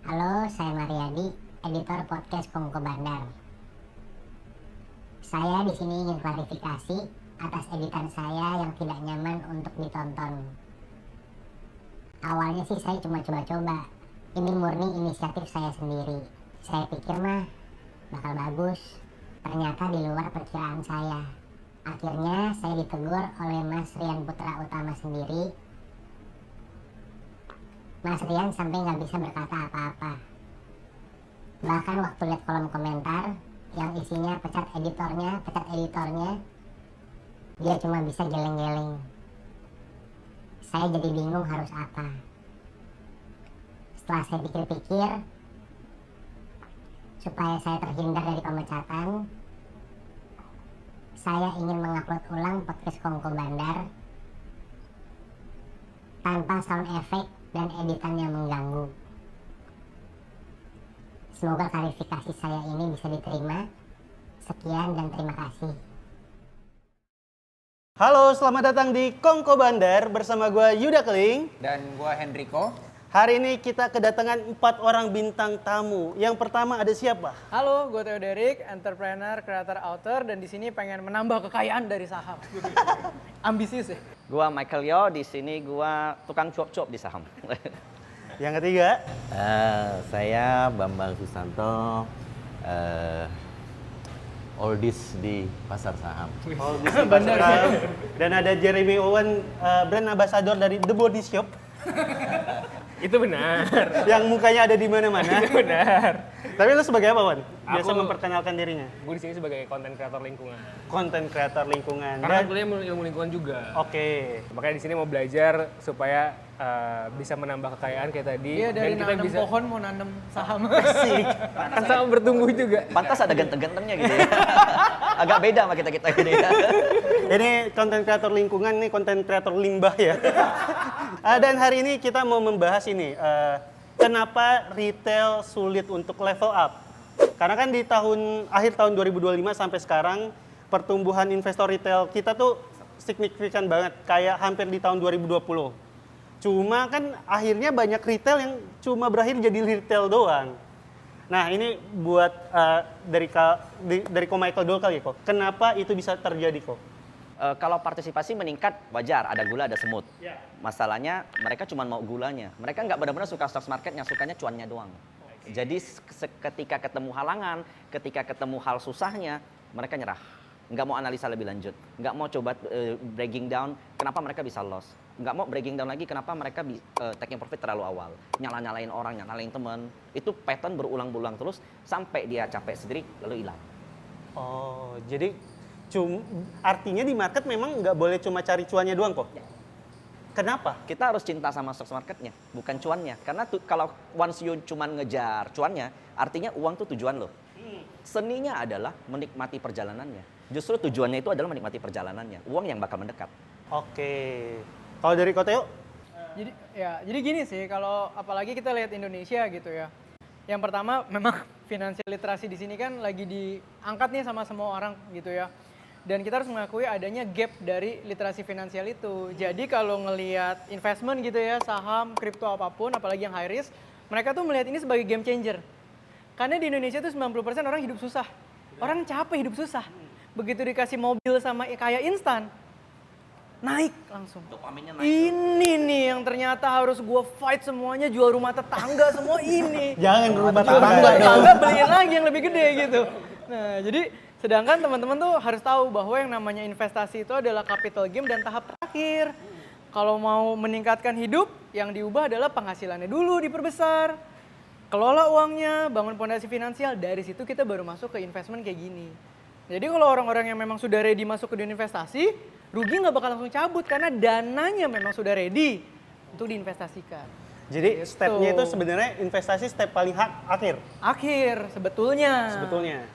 Halo, saya Mariadi, editor podcast Kongko Bandar. Saya di sini ingin klarifikasi atas editan saya yang tidak nyaman untuk ditonton. Awalnya sih saya cuma coba-coba. Ini murni inisiatif saya sendiri. Saya pikir mah bakal bagus. Ternyata di luar perkiraan saya. Akhirnya saya ditegur oleh Mas Rian Putra Utama sendiri. Mas Rian sampai nggak bisa berkata apa-apa. Bahkan waktu lihat kolom komentar yang isinya pecat editornya, dia cuma bisa geleng-geleng. Saya jadi bingung harus apa. Setelah saya pikir-pikir, supaya saya terhindar dari pemecatan, saya ingin mengupload ulang podcast Kongko Bandar tanpa sound effect dan editannya mengganggu. Semoga klarifikasi saya ini bisa diterima. Sekian dan terima kasih. Halo, selamat datang di Kongko Bandar bersama gue Yuda Keling. Dan gue Hendriko. Hari ini kita kedatangan 4 orang bintang tamu. Yang pertama ada siapa? Halo, gue Theo Derek, entrepreneur, creator, author, dan di sini pengen menambah kekayaan dari saham. Ambisius ya. Gua Michael Yo, di sini gua tukang cuap-cuap di saham. Yang ketiga? Saya Bambang Susanto, oldies di pasar saham. Oh, benar. Dan ada Jeremy Owen, brand ambassador dari The Body Shop. Itu benar. Yang mukanya ada di mana-mana. Itu benar. Tapi lu sebagai apa, Wan? Biasa Aku- memperkenalkan dirinya. Gue di sini sebagai konten kreator lingkungan. Konten kreator lingkungan. Karena Dan- kuliah ilmu lingkungan juga. Oke. Makanya di sini mau belajar supaya bisa menambah kekayaan kayak tadi. Iya, dari dan kita nanam bisa pohon mau nanam saham. Asik. kan sama bertumbuh juga. Pantas ada ganteng-gantengnya gitu ya. Agak beda sama kita-kita gini ya. Ini konten kreator lingkungan, nih konten kreator limbah ya. Dan hari ini kita mau membahas ini, kenapa retail sulit untuk level up. Karena kan di akhir tahun 2025 sampai sekarang, pertumbuhan investor retail kita tuh signifikan banget, kayak hampir di tahun 2020. Cuma kan akhirnya banyak retail yang cuma berakhir jadi retail doang. Nah ini buat dari Ko Michael dulu kali Ko, kenapa itu bisa terjadi Ko? Kalau partisipasi meningkat wajar, ada gula, ada semut. Masalahnya mereka cuma mau gulanya. Mereka nggak benar-benar suka stock marketnya, sukanya cuannya doang. Jadi ketika ketemu halangan, ketika ketemu hal susahnya, mereka nyerah. Nggak mau analisa lebih lanjut, nggak mau coba breaking down kenapa mereka bisa loss, nggak mau breaking down lagi kenapa mereka taking profit terlalu awal, nyalain orang, nyalain teman, itu pattern berulang-ulang terus sampai dia capek sendiri lalu hilang. Oh, jadi artinya di market memang nggak boleh cuma cari cuannya doang kok? Kenapa? Kita harus cinta sama stock marketnya, bukan cuannya, karena kalau once you cuma ngejar cuannya, artinya uang tuh tujuan lo. Seninya adalah menikmati perjalanannya. Justru tujuannya itu adalah menikmati perjalanannya. Uang yang bakal mendekat. Oke. Kalau dari Koteo? Jadi gini sih, kalau apalagi kita lihat Indonesia gitu ya. Yang pertama memang finansial literasi di sini kan lagi diangkat nih sama semua orang gitu ya. Dan kita harus mengakui adanya gap dari literasi finansial itu. Jadi kalau ngelihat investment gitu ya, saham, kripto apapun, apalagi yang high risk, mereka tuh melihat ini sebagai game changer. Karena di Indonesia tuh 90% orang hidup susah. Orang capek hidup susah. Begitu dikasih mobil sama kayak instan, naik langsung. Dopaminnya Ini nih yang ternyata harus gue fight semuanya, jual rumah tetangga semua ini. Jangan rumah Jual tangga rumah dong. tetangga beliin lagi yang lebih gede gitu. Nah jadi sedangkan teman-teman tuh harus tahu bahwa yang namanya investasi itu adalah capital game dan tahap terakhir. Kalau mau meningkatkan hidup, yang diubah adalah penghasilannya dulu diperbesar. Kelola uangnya, bangun fondasi finansial, dari situ kita baru masuk ke investment kayak gini. Jadi kalau orang-orang yang memang sudah ready masuk ke dunia investasi, rugi nggak bakal langsung cabut karena dananya memang sudah ready untuk diinvestasikan. Jadi Gitu. stepnya itu sebenarnya investasi step paling akhir Akhir sebetulnya.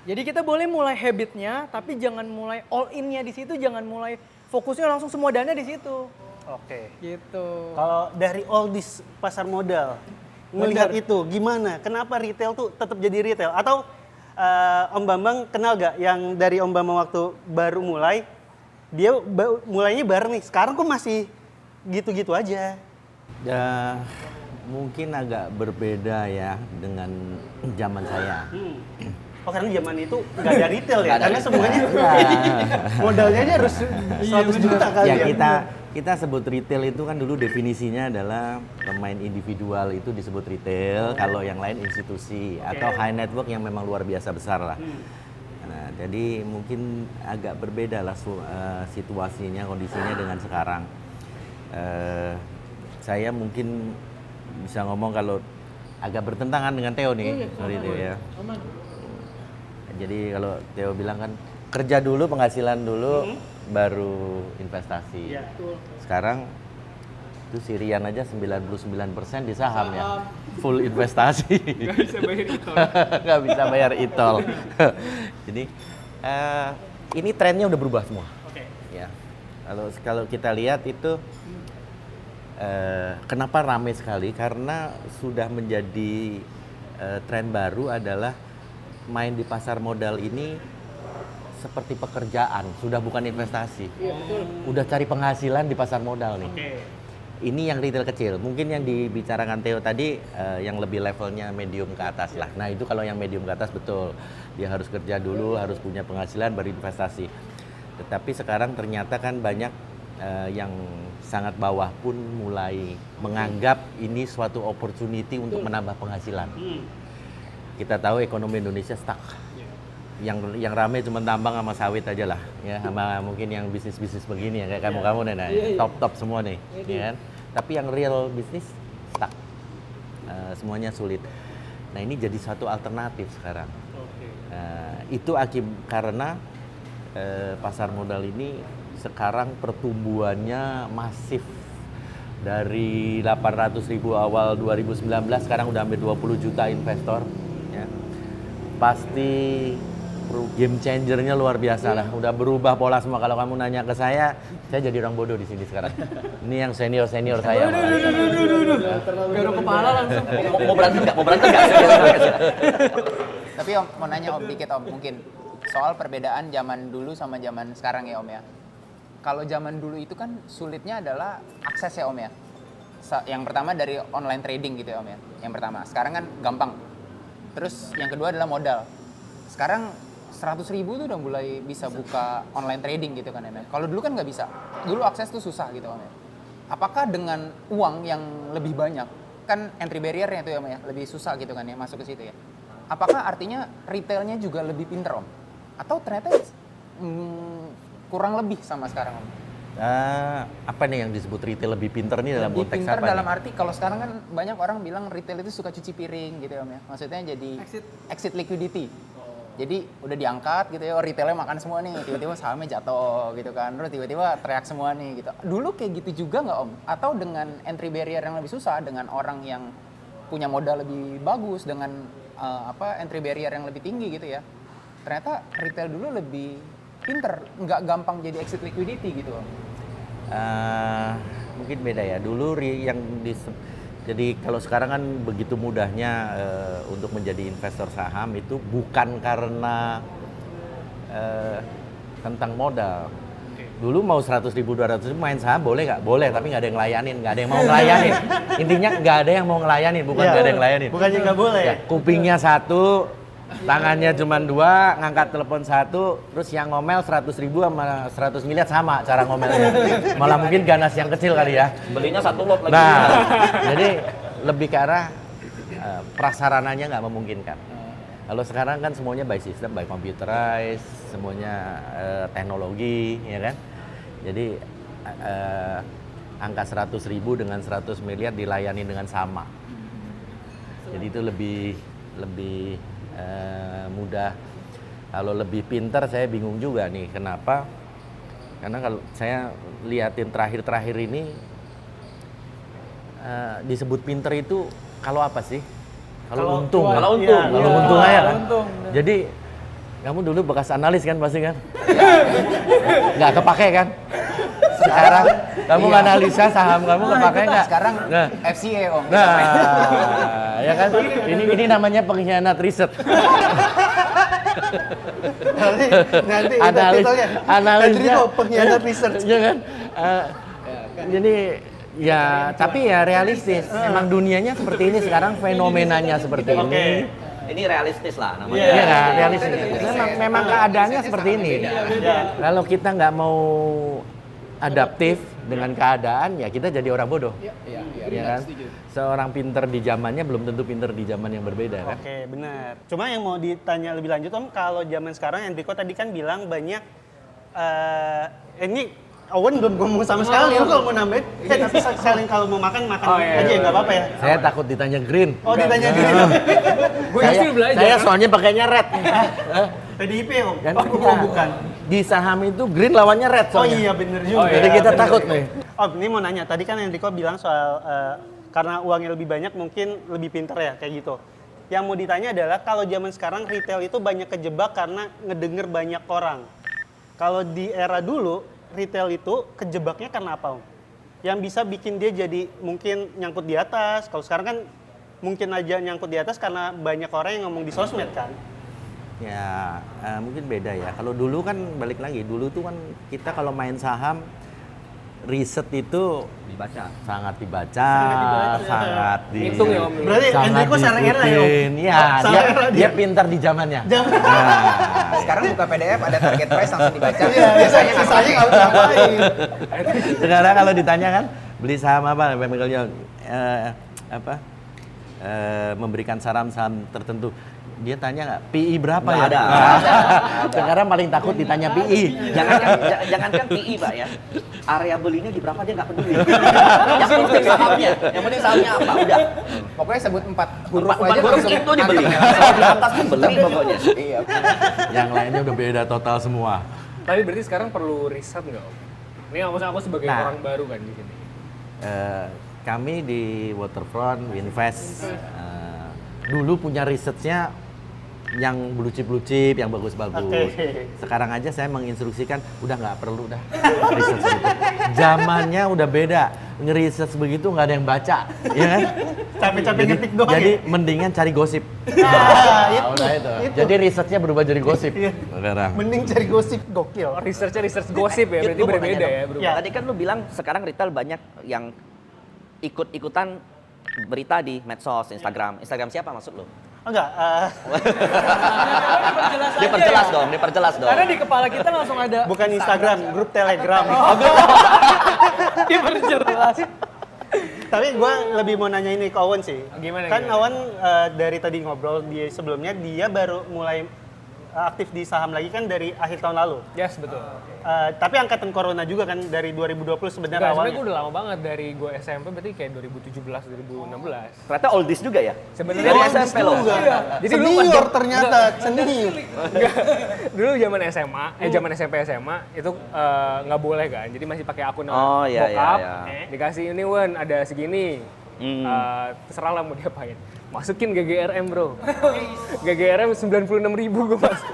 Jadi kita boleh mulai habitnya, tapi jangan mulai all in-nya di situ, jangan mulai fokusnya langsung semua dana di situ. Oke. Gitu. Kalau dari all this pasar modal, melihat itu gimana? Kenapa retail tuh tetap jadi retail? Atau Om Bambang kenal gak yang dari Om Bambang waktu baru mulai, dia mulainya bareng nih, sekarang kok masih gitu-gitu aja? Ya mungkin agak berbeda ya dengan zaman saya. Oh karena zaman itu nggak ada retail ya, Nggak ada karena retail. semuanya modalnya aja harus 100 juta kali Ya ya. kita sebut retail itu kan dulu definisinya adalah pemain individual itu disebut retail, kalau yang lain institusi atau high network yang memang luar biasa besar lah. Nah, jadi mungkin agak berbeda lah situasinya, kondisinya dengan sekarang. Saya mungkin bisa ngomong kalau agak bertentangan dengan Theo nih, sorry Theo ya. Jadi kalau Theo bilang kan kerja dulu, penghasilan dulu, baru investasi. Sekarang itu si Rian aja 99% di saham ya, full investasi. Nggak bisa bayar e-tol. Nggak bisa bayar e-tol. Jadi ini trennya udah berubah semua. Ya, kalau kita lihat itu kenapa ramai sekali, karena sudah menjadi tren baru adalah main di pasar modal ini seperti pekerjaan, sudah bukan investasi. Udah cari penghasilan di pasar modal nih. Ini yang retail kecil. Mungkin yang dibicarakan Theo tadi yang lebih levelnya medium ke atas lah. Nah itu kalau yang medium ke atas betul. Dia harus kerja dulu, harus punya penghasilan baru investasi. Tetapi sekarang ternyata kan banyak yang sangat bawah pun mulai menganggap ini suatu opportunity untuk menambah penghasilan. Kita tahu ekonomi Indonesia stuck. Yang rame cuma tambang sama sawit aja lah, ya, sama mungkin yang bisnis-bisnis begini ya kayak kamu nih, nah, top semua nih, ya kan? Tapi yang real bisnis stuck, semuanya sulit. Nah ini jadi satu alternatif sekarang. Itu karena pasar modal ini sekarang pertumbuhannya masif. Dari 800.000 awal 2019 sekarang udah hampir 20 juta investor. Ya. Pasti game changernya luar biasa lah. Udah berubah pola semua. Kalau kamu nanya ke saya jadi orang bodoh di sini sekarang. Ini yang senior saya. Garuk kepala langsung. Mau berantem nggak? Mau berantem nggak? Tapi Om, mau nanya Om dikit Om, mungkin soal perbedaan zaman dulu sama zaman sekarang ya Om ya. Kalau zaman dulu itu kan sulitnya adalah akses ya Om ya. Yang pertama dari online trading gitu ya Om ya. Yang pertama, sekarang kan gampang. Terus yang kedua adalah modal. Sekarang 100.000 tuh udah mulai bisa buka online trading gitu kan ya. Kalau dulu kan nggak bisa. Dulu akses tuh susah gitu Om ya. Apakah dengan uang yang lebih banyak, kan entry barrier-nya itu ya Om ya, lebih susah gitu kan ya masuk ke situ ya. Apakah artinya retailnya juga lebih pinter Om? Atau ternyata kurang lebih sama sekarang Om? Apa nih yang disebut retail lebih pinter nih dalam Lebih konteks pinter apa dalam nih? arti kalau sekarang kan banyak orang bilang retail itu suka cuci piring gitu ya Om ya. Maksudnya jadi exit liquidity. Jadi udah diangkat gitu ya, retailnya makan semua nih, tiba-tiba sahamnya jatuh gitu kan, terus tiba-tiba teriak semua nih gitu. Dulu kayak gitu juga nggak Om? Atau dengan entry barrier yang lebih susah, dengan orang yang punya modal lebih bagus, dengan entry barrier yang lebih tinggi gitu ya, ternyata retail dulu lebih pinter, nggak gampang jadi exit liquidity gitu Om? Mungkin beda ya. Dulu jadi kalau sekarang kan begitu mudahnya untuk menjadi investor saham itu bukan karena tentang modal. Dulu mau 100.000, 200.000 main saham boleh nggak? Boleh, tapi nggak ada yang ngelayanin, nggak ada yang mau ngelayanin. Intinya nggak ada yang mau ngelayanin, bukan nggak ada yang ngelayanin. Bukannya nggak boleh ya? Kupingnya satu, tangannya cuma dua, ngangkat telepon satu, terus yang ngomel 100.000 sama 100 miliar sama cara ngomelnya. Malah mungkin ganas yang kecil kali ya. Belinya satu lot lagi. Nah, jadi lebih ke arah prasarananya nggak memungkinkan. Kalau sekarang kan semuanya by system, by computerized, semuanya teknologi, ya kan? Jadi angka 100.000 dengan 100 miliar dilayani dengan sama. Jadi itu lebih mudah. Kalau lebih pintar saya bingung juga nih, kenapa? Karena kalau saya liatin terakhir-terakhir ini disebut pintar itu kalau apa sih? Kalau untung, cuan. kan? Kalau untung. Kalau untung aja kan. Untung. Jadi kamu dulu bekas analis kan pasti kan? Nggak kepake kan? Sekarang kamu analisa saham kamu kepake nggak? Sekarang Nah. FCA Om. Nah, ya kan? Ini namanya pengkhianat riset. Nanti itu titelnya. Analis Henry kok pengkhianat research. ya kan? Jadi Ya, tapi ya realistis. Emang dunianya seperti ini sekarang, fenomenanya seperti Oke. ini. Ini realistis lah namanya. Iya kan, realistis. Memang keadaannya seperti ini. Iya. Kalau kita nggak mau adaptif dengan keadaan, ya kita jadi orang bodoh. Iya kan? Seorang pinter di zamannya belum tentu pinter di zaman yang berbeda kan? Oke, benar. Cuma yang mau ditanya lebih lanjut Om, kalau zaman sekarang Enrico tadi kan bilang banyak ini Owen belum ngomong sama sekali, lu kalau mau nambahin, tapi saling kalau mau makan aja ya nggak apa-apa ya. Saya takut ditanya green. Oh ditanya gini. Gue justru belajar. Saya soalnya pakainya red. PDIP Om. Dan Oh bukan. Di saham itu green lawannya red Oh soalnya. iya bener juga. Jadi kita takut nih. Om ini mau nanya, tadi kan Enrico bilang soal karena uangnya lebih banyak mungkin lebih pintar ya kayak gitu. Yang mau ditanya adalah kalau zaman sekarang retail itu banyak kejebak karena ngedenger banyak orang. Kalau di era dulu retail itu kejebaknya karena apa Om? Yang bisa bikin dia jadi mungkin nyangkut di atas. Kalau sekarang kan mungkin aja nyangkut di atas karena banyak orang yang ngomong di sosmed kan. Ya, mungkin beda ya. Kalau dulu kan balik lagi, dulu tuh kan kita kalau main saham riset itu Dibaca. sangat dibaca, sangat di Hitung ya, Om. Berarti sangat Enrico sekarang era ya Om? diikutin. Iya, Sekarang dia, era dia pintar di zamannya. Sekarang buka PDF ada target price langsung dibaca. Iya, Biasanya sisanya nggak usah ngapain. Sekarang kalau ditanya kan beli saham apa, misalnya memberikan saham-saham tertentu, dia tanya nggak PI berapa Nggak ya? ada. Sekarang paling takut ditanya PI. Jangankan PI Pak ya, area belinya di berapa dia nggak peduli. Yang penting sahamnya, apa udah. pokoknya sebut 4 huruf Empat aja huruf langsung itu dibeli. mantep. Kalau di atas tuh beli pokoknya. Iya. Yang lainnya udah beda total semua. Tapi berarti sekarang perlu riset nggak Om? Ini maksudnya aku sebagai Nah. orang baru kan di sini. Kami di Waterfront Winvest dulu punya risetnya yang blue chip, yang bagus-bagus. Oke. Sekarang aja saya menginstruksikan udah nggak perlu dah riset segitu. Zamannya udah beda, ngeriset begitu nggak ada yang baca, ya kan? Capek-capek ngetik doang Jadi ya? mendingan cari gosip. Itu. Udah itu. Jadi risetnya berubah jadi gosip sekarang. Mending cari gosip gokil. Research gosip ya, berarti Lu mau berbeda nanya ya. dong. Berubah. Ya. Tadi kan lu bilang sekarang retail banyak yang ikut-ikutan berita di medsos, Instagram. Instagram siapa maksud lu? Enggak, Diperjelas dong. Karena di kepala kita langsung ada bukan Instagram, grup Telegram. diperjelas. Tapi gue lebih mau nanya ini ke Owen sih. Gimana, Kan gimana? Owen dari tadi ngobrol di sebelumnya, dia baru mulai aktif di saham lagi kan dari akhir tahun lalu. Yes, betul. Tapi angkatan corona juga kan dari 2020 sebenarnya Sebenarnya gue awalnya. udah lama banget dari gue SMP berarti kayak 2017 2016. Ternyata oldies juga ya? Sebenarnya Dari di SMP loh. Iya. Jadi dulu pas Senior ternyata, senior. dulu zaman SMA, zaman SMP SMA itu nggak boleh kan. Jadi masih pakai akun Oh, iya, bokap. iya, Dikasih ini Wen, ada segini. Terserah lah mau diapain. Masukin GGRM bro. GGRM 96.000 gue masuk.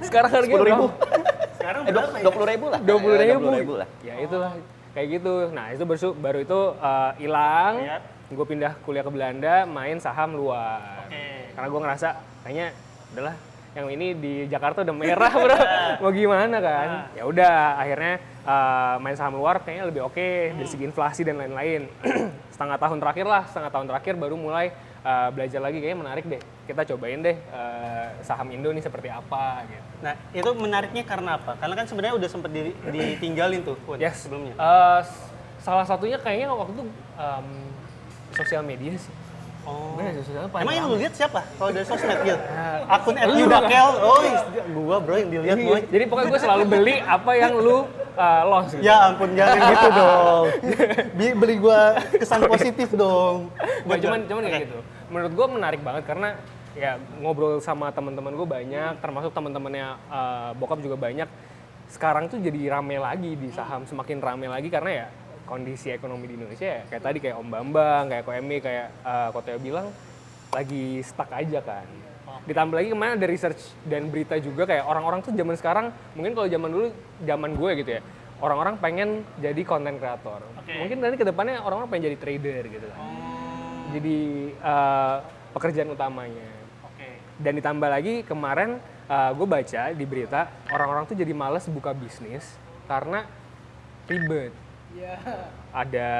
Sekarang harganya 10.000. berapa? Sekarang 20.000 lah. 20.000 lah. Ya itulah kayak gitu. Nah itu baru itu hilang. Iya. Gue pindah kuliah ke Belanda, main saham luar. Oke. Karena gue ngerasa kayaknya udahlah yang ini di Jakarta udah merah bro. Mau gimana kan? Ya udah akhirnya main saham luar kayaknya lebih oke dari segi inflasi dan lain-lain. setengah tahun terakhir baru mulai belajar lagi kayaknya menarik deh. Kita cobain deh saham Indo nih seperti apa gitu. Nah, itu menariknya karena apa? Karena kan sebenarnya udah sempat ditinggalin tuh Owen, Yes. sebelumnya. Salah satunya kayaknya waktu itu sosial media sih. Oh. Bener, sosial media paling Emang yang rame. lu lihat siapa? Kalau dari sosmed gitu? Akun @yudakel. Oh, gua bro yang dilihat Iya, boy. jadi pokoknya gue selalu beli apa yang lu lost gitu. Ya ampun, jangan gitu dong. Beli gua kesan positif dong. Nggak, cuman kayak gitu. Menurut gue menarik banget karena ya ngobrol sama teman-teman gue banyak, termasuk teman-temannya bokap juga banyak. Sekarang tuh jadi rame lagi di saham, semakin rame lagi karena ya kondisi ekonomi di Indonesia ya kayak tadi kayak Om Bambang, kayak Koemi, kayak Koteo bilang lagi stuck aja kan. Ditambah lagi kemarin ada research dan berita juga kayak orang-orang tuh zaman sekarang, mungkin kalau zaman dulu, zaman gue gitu ya, orang-orang pengen jadi content creator. Mungkin nanti kedepannya orang-orang pengen jadi trader gitu kan. Jadi pekerjaan utamanya. Dan ditambah lagi kemarin gue baca di berita orang-orang tuh jadi males buka bisnis karena ribet. Ada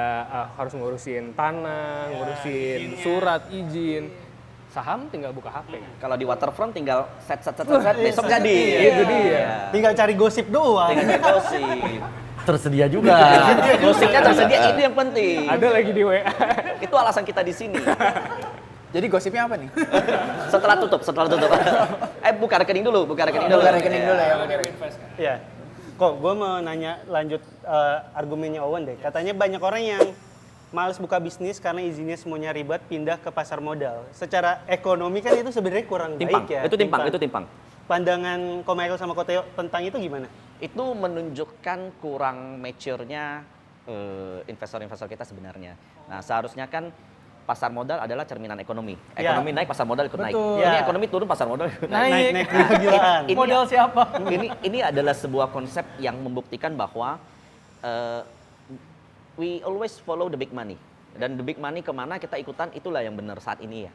harus ngurusin tanah, ngurusin surat izin. Saham tinggal buka HP. Kalau di waterfront tinggal set besok jadi. Itu dia. Tinggal cari gosip doang. Tinggal cari gosip. Tersedia juga. Gosipnya tersedia, itu yang penting. Ada lagi di WA. Itu alasan kita di sini. Jadi gosipnya apa nih? Setelah tutup. Buka rekening dulu. Buka rekening dulu ya. Iya. Kok gue mau nanya lanjut argumennya Owen deh. Katanya banyak orang yang males buka bisnis karena izinnya semuanya ribet, pindah ke pasar modal. Secara ekonomi kan itu sebenarnya kurang Timpang. baik ya. Itu timpang. Pandangan Ko Michael sama Ko Theo tentang itu gimana? Itu menunjukkan kurang mature-nya investor-investor kita sebenarnya. Nah, seharusnya kan pasar modal adalah cerminan ekonomi. Ekonomi naik, pasar modal ikut naik. Betul. Ini Ya. ekonomi turun, pasar modal ikut Naik. Gila-gilaan. Modal siapa? ini adalah sebuah konsep yang membuktikan bahwa we always follow the big money. Dan the big money kemana kita ikutan, itulah yang benar saat ini ya.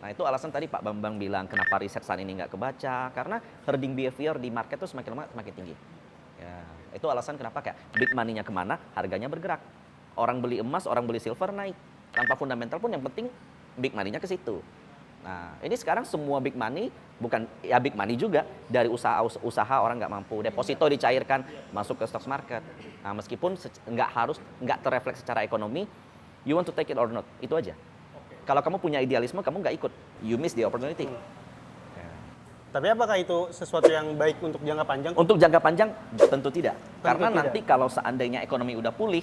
Nah itu alasan tadi Pak Bambang bilang kenapa riset saat ini nggak kebaca, karena herding behavior di market itu semakin lama semakin tinggi. Ya, itu alasan kenapa kayak big money-nya kemana, harganya bergerak. Orang beli emas, orang beli silver naik. Tanpa fundamental pun yang penting big money-nya ke situ. Nah, ini sekarang semua big money, bukan ya big money juga, dari usaha orang nggak mampu, deposito dicairkan, masuk ke stock market. Nah, meskipun nggak terrefleks secara ekonomi, you want to take it or not, itu aja. Kalau kamu punya idealisme, kamu nggak ikut, you miss the opportunity. Tapi apakah itu sesuatu yang baik untuk jangka panjang? Untuk jangka panjang, tentu tidak. Karena tidak. nanti kalau seandainya ekonomi udah pulih,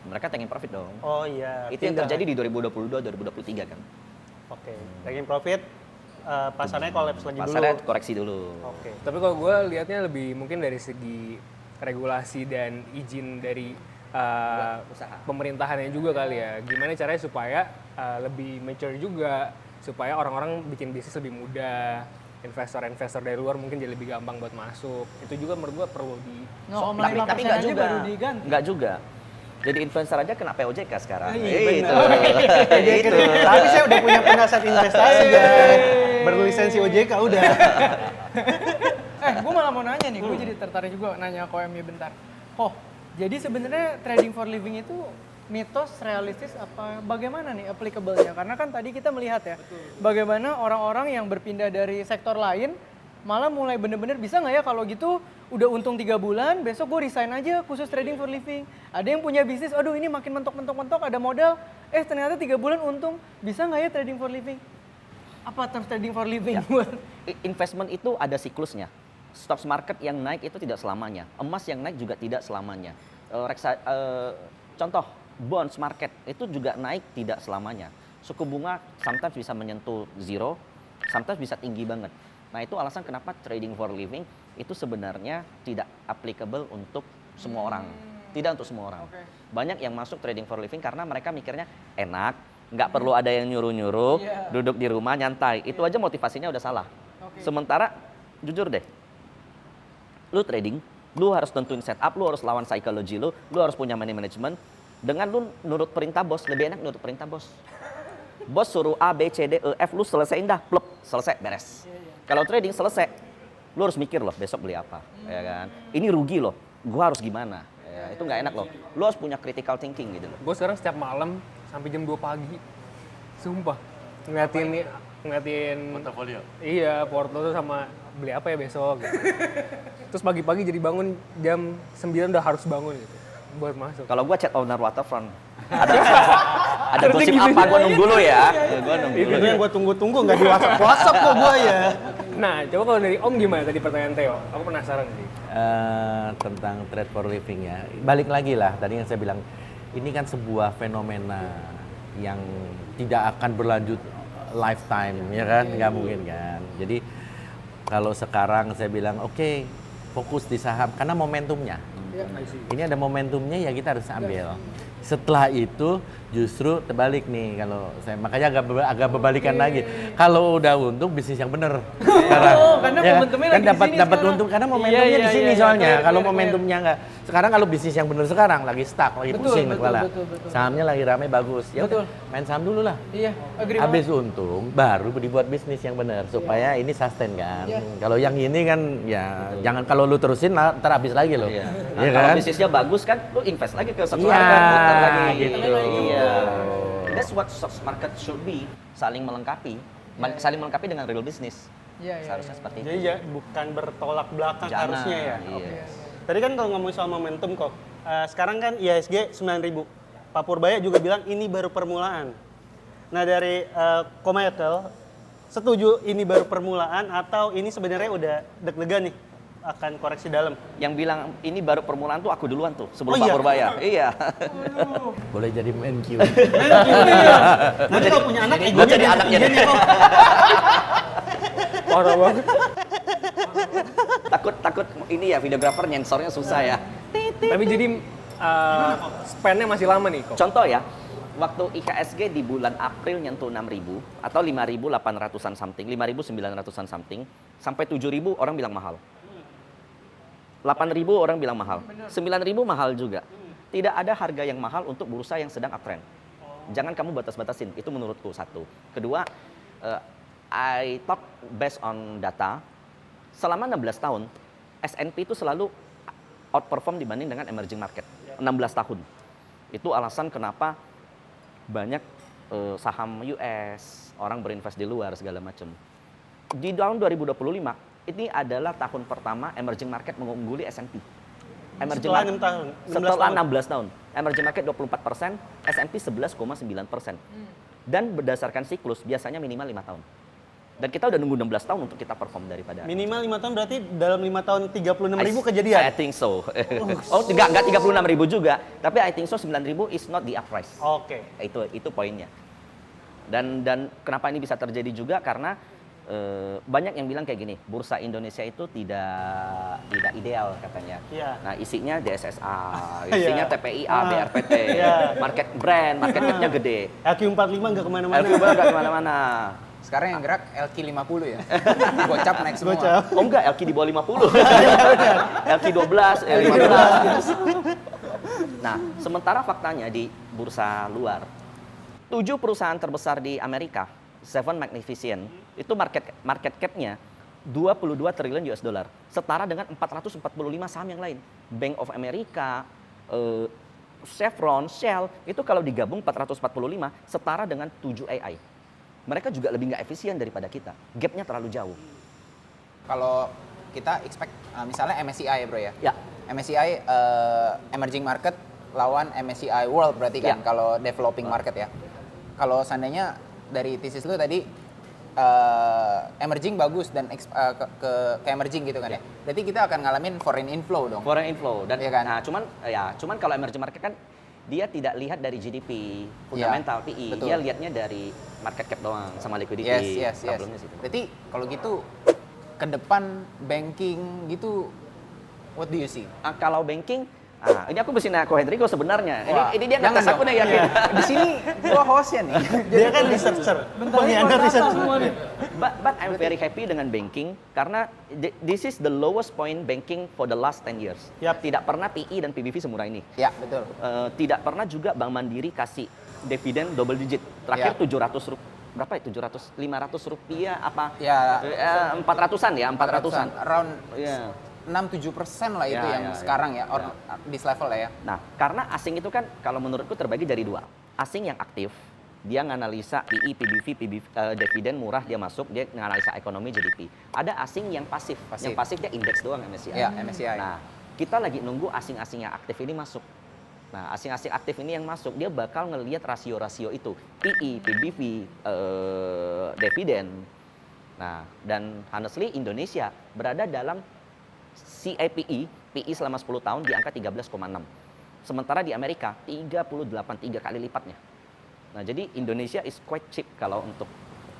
mereka taking profit dong. Oh iya. Itu yang terjadi di 2022-2023 kan. Oke. Taking profit, pasarnya kolaps lagi Pasarnya dulu. koreksi dulu. Oke. Tapi kalau gue lihatnya lebih mungkin dari segi regulasi dan izin dari Usaha. pemerintahannya juga kali ya. Gimana caranya supaya lebih mature juga, supaya orang-orang bikin bisnis lebih mudah. Investor-investor dari luar mungkin jadi lebih gampang buat masuk. Itu juga menurut gue perlu di Tapi nggak juga. baru diganti. Nggak juga. Jadi influencer aja kena POJK sekarang. Iya, Itu. Itu. Tapi saya udah punya penasihat investasi guys. Berlisensi OJK udah. Gue malah mau nanya nih, gue jadi tertarik juga nanya ke OMY bentar. Jadi sebenarnya trading for living itu mitos, realistis, apa bagaimana nih applicable-nya? Karena kan tadi kita melihat ya, bagaimana orang-orang yang berpindah dari sektor lain malah mulai bener-bener bisa nggak ya kalau gitu udah untung 3 bulan, besok gue resign aja khusus trading for living. Ada yang punya bisnis, aduh ini makin mentok, ada modal, ternyata 3 bulan untung, bisa nggak ya trading for living? Apa terms trading for living? Investment itu ada siklusnya. Stock market yang naik itu tidak selamanya. Emas yang naik juga tidak selamanya. Contoh, bonds market itu juga naik tidak selamanya. Suku bunga sometimes bisa menyentuh zero, sometimes bisa tinggi banget. Nah itu alasan kenapa trading for living itu sebenarnya tidak applicable untuk semua orang. Tidak untuk semua orang. Banyak yang masuk trading for living karena mereka mikirnya enak, nggak perlu ada yang nyuruh-nyuruh, duduk di rumah nyantai. Itu aja motivasinya udah salah. Sementara jujur deh, lu trading, lu harus tentuin setup, lu harus lawan psychology lu harus punya money management. Dengan lu nurut perintah bos, lebih enak nurut perintah bos. Bos suruh A, B, C, D, E, F, lu selesaiin dah, plep, selesai, beres. Kalau trading selesai, lu harus mikir loh besok beli apa, ya kan? Ini rugi loh, gua harus gimana? Ya, itu nggak enak loh. Lu harus punya critical thinking gitu loh. Gue sekarang setiap malam sampai jam 2 pagi, sumpah ngeliatin portofolio. Iya, portofolio sama beli apa ya besok. Gitu. Terus pagi-pagi jadi bangun jam 9 udah harus bangun gitu buat masuk. Kalau gua chat owner waterfront, ada gosip apa? Gua nunggu dulu ya. Gua nunggu Itu dulu. yang gue tunggu-tunggu nggak di WhatsApp kok gue ya. Nah, coba kalau dari Om gimana tadi pertanyaan Theo? Aku penasaran sih. Tentang trade for living ya. Balik lagi lah, tadi yang saya bilang, ini kan sebuah fenomena yang tidak akan berlanjut lifetime, ya kan? Nggak mungkin kan. Jadi kalau sekarang saya bilang, oke, fokus di saham, karena momentumnya. Ini ada momentumnya ya kita harus ambil. Setelah itu justru terbalik nih kalau saya, makanya agak berbalikan lagi. Kalau udah untung bisnis yang bener. Karena ya, momentumnya kan lagi di sini dapat sekarang. untung karena momentumnya di sini soalnya. Kalau momentumnya nggak Sekarang kalau bisnis yang bener sekarang lagi stuck, lagi Betul, pusing betul, kepala. betul, betul. Sahamnya lagi rame bagus. Ya Betul. udah, main saham dulu lah. Iya, agree Habis banget. untung baru dibuat bisnis yang benar supaya ini sustain kan. Iya. Kalau yang ini kan ya jangan kalau lu terusin ntar habis lagi loh. Iya. Nah, Iya kalau kan? bisnisnya bagus kan, lu invest lagi ke satu Iya, market, putar lagi. gitu. Iya. That's what stock market should be, saling melengkapi, saling melengkapi dengan real business. Iya, iya, Seharusnya seperti itu. Jadi ya bukan bertolak belakang Jangan, harusnya ya. iya. Tadi kan kalau ngomong soal momentum kok, sekarang kan IHSG 9.000. Pak Purbaya juga bilang ini baru permulaan. Nah dari Kometel, setuju ini baru permulaan atau ini sebenarnya udah deg-degan nih akan koreksi dalam? Yang bilang ini baru permulaan tuh aku duluan tuh, sebelum Oh, Pak iya? Purbaya. Iya. Boleh jadi main Q. Nanti kalau punya anak, Gua jadi anaknya. Parah banget. Takut ini ya videografer nyensornya susah ya. Tapi jadi spend-nya masih lama nih kok. Contoh ya, waktu IHSG di bulan April nyentuh 6.000 atau 5.800-an something, 5.900-an something, sampai 7.000 orang bilang mahal. 8.000 orang bilang mahal. 9.000 mahal juga. Tidak ada harga yang mahal untuk bursa yang sedang uptrend. Jangan kamu batas-batasin, itu menurutku satu. Kedua, I talk based on data. Selama 16 tahun, S&P itu selalu outperform dibanding dengan emerging market. 16 tahun. Itu alasan kenapa banyak saham US, orang berinvest di luar segala macam. Di tahun 2025, ini adalah tahun pertama emerging market mengungguli S&P. Setelah 6 tahun. 16 Setelah tahun. 16 tahun. Emerging market 24%, S&P 11,9%. Dan berdasarkan siklus biasanya minimal 5 tahun. Dan kita udah nunggu 16 tahun untuk kita perform daripada Minimal 5 tahun berarti dalam 5 tahun 36.000 kejadian? I think so. Oh, enggak 36.000 juga, tapi I think so 9.000 is not the up price. Oke. Itu poinnya. Dan kenapa ini bisa terjadi juga karena banyak yang bilang kayak gini, bursa Indonesia itu tidak ideal katanya. Iya. Nah, isinya DSSA, Iya. isinya TPIA, BRPT, Iya. market market-nya gede. LQ45 nggak kemana-mana. LQ nggak kemana-mana. Sekarang yang gerak LQ50 ya. Gocap naik semua. Gocap. Oh enggak, LQ di bawah 50. LQ 12, 15. Nah, sementara faktanya di bursa luar, 7 perusahaan terbesar di Amerika, Seven Magnificent, itu market cap-nya 22 triliun US dollar, setara dengan 445 saham yang lain. Bank of America, Chevron, Shell, itu kalau digabung 445 setara dengan 7 AI. Mereka juga lebih nggak efisien daripada kita. Gap-nya terlalu jauh. Kalau kita expect misalnya MSCI ya bro ya. Ya. MSCI emerging market lawan MSCI world berarti kan Ya. kalau developing market ya. Kalau seandainya dari thesis lu tadi emerging bagus dan ke emerging gitu kan ya. Berarti kita akan ngalamin foreign inflow dong. Foreign inflow dan Iya kan? nah cuman kalau emerging market kan dia tidak lihat dari GDP, fundamental PE, betul. dia lihatnya dari market cap doang sama liquidity. Yes. Problemnya situ. Berarti kalau gitu ke depan banking gitu what do you see? Kalau banking, ini aku mesti nanya ke Hendriko sebenarnya. Wah, Ini dia jangan ngetes aku dong. nih yakin. Di sini gua hostnya nih. Dia kan researcher. Pengkhianat researcher. But I'm very happy dengan banking karena this is the lowest point banking for the last 10 years. Yap. Tidak pernah PE dan PBV semurah ini. Ya, betul. Tidak pernah juga Bank Mandiri kasih dividen double digit. Terakhir Ya. 700 berapa ya? 500 rupiah apa? Ya. 400-an ya, 400-an. Around Iya. 6-7% lah itu Ya, yang ya, sekarang ya. ya, this level lah ya. Nah, karena asing itu kan kalau menurutku terbagi jadi dua. Asing yang aktif, dia nganalisa PE, PBV, dividen murah dia masuk, dia nganalisa ekonomi GDP. Ada asing yang pasif. Pasif. Yang pasif dia indeks doang MSCI. Ya, MSCI. Nah, kita lagi nunggu asing-asing yang aktif ini masuk. Nah, asing-asing aktif ini yang masuk, dia bakal ngelihat rasio-rasio itu. PE, PBV, dividen. Nah, dan honestly Indonesia berada dalam CAPE, PE selama 10 tahun di angka 13,6. Sementara di Amerika 3 kali lipatnya. Nah, jadi Indonesia is quite cheap kalau untuk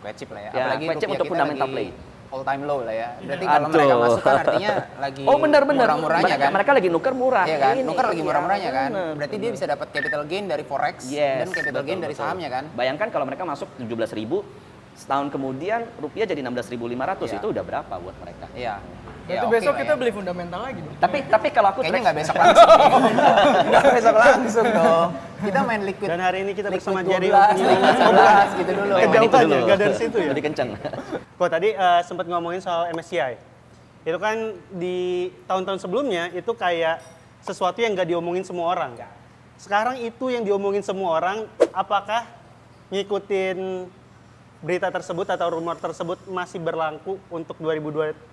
Quite cheap lah ya. Ya, Apalagi quite cheap rupiah untuk kita fundamental lagi play. all time low lah ya. Berarti kalau Aduh. mereka masuk kan artinya lagi Oh, benar-benar. murah-murahnya kan. Mereka lagi nuker murah. Iya kan? Ini, Nuker lagi iya, murah-murahnya kan. benar, Berarti dia benar. bisa dapat capital gain dari forex Yes, dan capital gain betul, dari betul. sahamnya kan. Bayangkan kalau mereka masuk 17.000, Setahun kemudian rupiah jadi 16.500, Iya. itu udah berapa buat mereka? Iya. Itu oke besok lah kita ya. beli fundamental lagi dong. Tapi kalau aku Kayaknya track- nggak besok langsung. Nggak besok langsung dong. Kita main liquid. Dan hari ini kita liquid bersama 12, Jerry. liquid 11 gitu dulu. Main Kejauhan itu dulu. ya, nggak dari situ ya? Lebih kencang. Kok tadi sempat ngomongin soal MSCI. Itu kan di tahun-tahun sebelumnya itu kayak sesuatu yang nggak diomongin semua orang. Sekarang itu yang diomongin semua orang, apakah ngikutin berita tersebut atau rumor tersebut masih berlaku untuk 2026?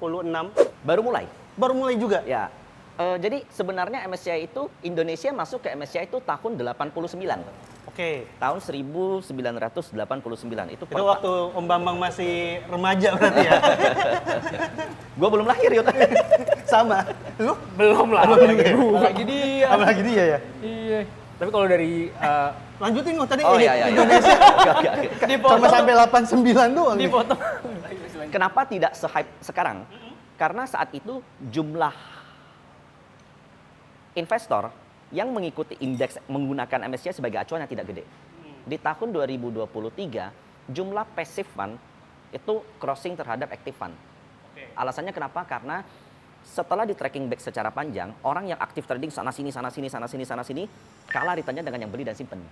Baru mulai. Baru mulai juga. Ya. Jadi sebenarnya MSCI itu Indonesia masuk ke MSCI itu tahun 89. Oke. Tahun 1989 itu Itu waktu Om Bambang masih remaja berarti ya? Gua belum lahir yuk. Sama. Lu? Belum lah. Lagi dia. Apalagi dia ya? Iya. Tapi kalau dari Lanjutin tadi Oh iya. Indonesia Oke. sama sampai 89 doang. nih. Dipotong. Kenapa tidak se-hype sekarang? Karena saat itu jumlah investor yang mengikuti indeks menggunakan MSCI sebagai acuan yang tidak gede. Di tahun 2023, jumlah passive fund itu crossing terhadap active fund. Alasannya kenapa? Karena setelah di tracking back secara panjang, orang yang aktif trading sana sini, kalah returnnya dengan yang beli dan simpen.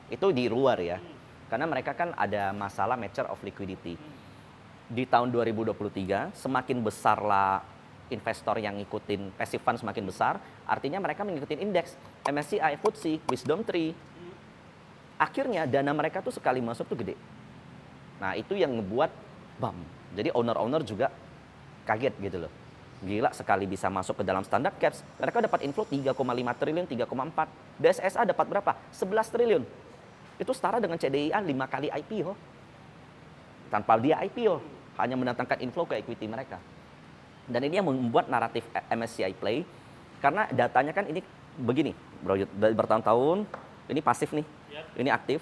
Itu di luar ya. Karena mereka kan ada masalah measure of liquidity. Di tahun 2023, semakin besarlah investor yang ngikutin passive fund semakin besar, artinya mereka mengikuti indeks MSCI, FTSE, Wisdom Tree. Akhirnya dana mereka tuh sekali masuk tuh gede. Nah itu yang ngebuat bam. Jadi owner-owner juga kaget gitu loh. Gila sekali bisa masuk ke dalam standard caps. Mereka dapat inflow 3,5 triliun, 3,4. DSSA dapat berapa? 11 triliun. Itu setara dengan CDIA 5 kali IPO. Tanpa dia IPO, hanya mendatangkan inflow ke equity mereka. Dan ini yang membuat naratif MSCI play, karena datanya kan ini begini, bro, bertahun-tahun, ini pasif nih, ini aktif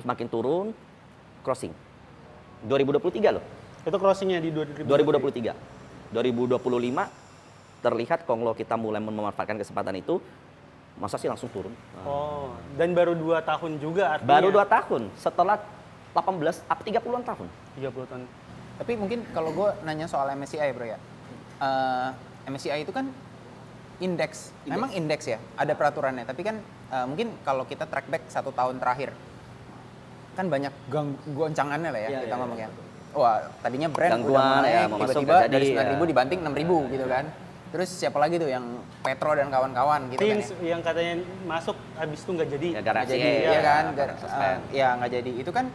makin turun, crossing. 2023 loh, Itu crossingnya di 2023. 2023. 2025 terlihat Konglo kita mulai memanfaatkan kesempatan itu, masa sih langsung turun? Oh, dan baru 2 tahun juga artinya. Baru 2 tahun, setelah 18, 30-an tahun. 30 tahun. Tapi mungkin kalau gue nanya soal MSCI bro ya, MSCI itu kan indeks, memang indeks ya, ada peraturannya. Tapi kan mungkin kalau kita track back 1 tahun terakhir, kan banyak goncangannya lah ya, kita ngomongnya. Wah, tadinya brand Gangguan, udah mulai, ya, mau masuk tiba-tiba nggak dari jadi, 9.000 dibanting 6.000 gitu kan. Terus siapa lagi tuh yang Petro dan kawan-kawan gitu kan Teams ya. yang katanya masuk habis itu nggak jadi. Ya, Nggak garasi jadi, ya, ya kan? suspend. Ya nggak jadi. Itu kan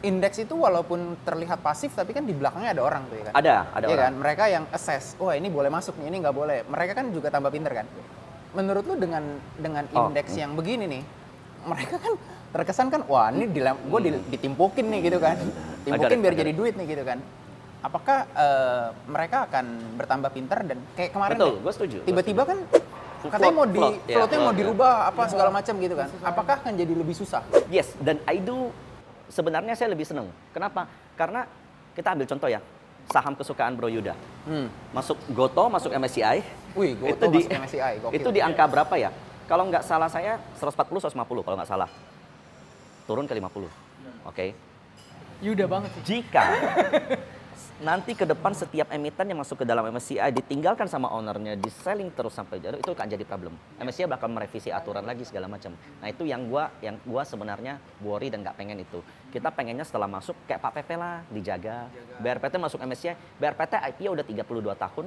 indeks itu walaupun terlihat pasif, tapi kan di belakangnya ada orang tuh ya kan? Ada Iya orang. kan? Mereka yang assess, wah ini boleh masuk nih, ini nggak boleh. Mereka kan juga tambah pinter kan? Menurut lu dengan indeks yang begini nih, mereka kan terkesan kan, wah ini gue ditimpukin nih gitu kan? Timpukin biar jadi duit nih gitu kan? Apakah mereka akan bertambah pinter dan kayak kemarin Betul, deh, gue setuju. tiba-tiba kan katanya mau floatnya mau float. dirubah apa segala macam gitu kan? Apakah akan jadi lebih susah? Yes, dan sebenarnya saya lebih seneng. Kenapa? Karena kita ambil contoh ya, saham kesukaan Bro Yuda. Masuk Goto, masuk MSCI. Wih, gue itu tuh di masuk MSCI, gokil. itu di angka berapa ya? Kalau nggak salah saya 140, 150 kalau nggak salah. Turun ke 50. Oke. Yuda banget sih. Jika nanti ke depan setiap emiten yang masuk ke dalam MSCI ditinggalkan sama ownernya, di selling terus sampai jauh, itu akan jadi problem. MSCI bakal merevisi aturan lagi segala macam. Nah itu yang gua sebenarnya worry dan nggak pengen itu. Kita pengennya setelah masuk kayak Pak PP lah, dijaga. BRPT masuk MSCI, BRPT IPO udah 32 tahun,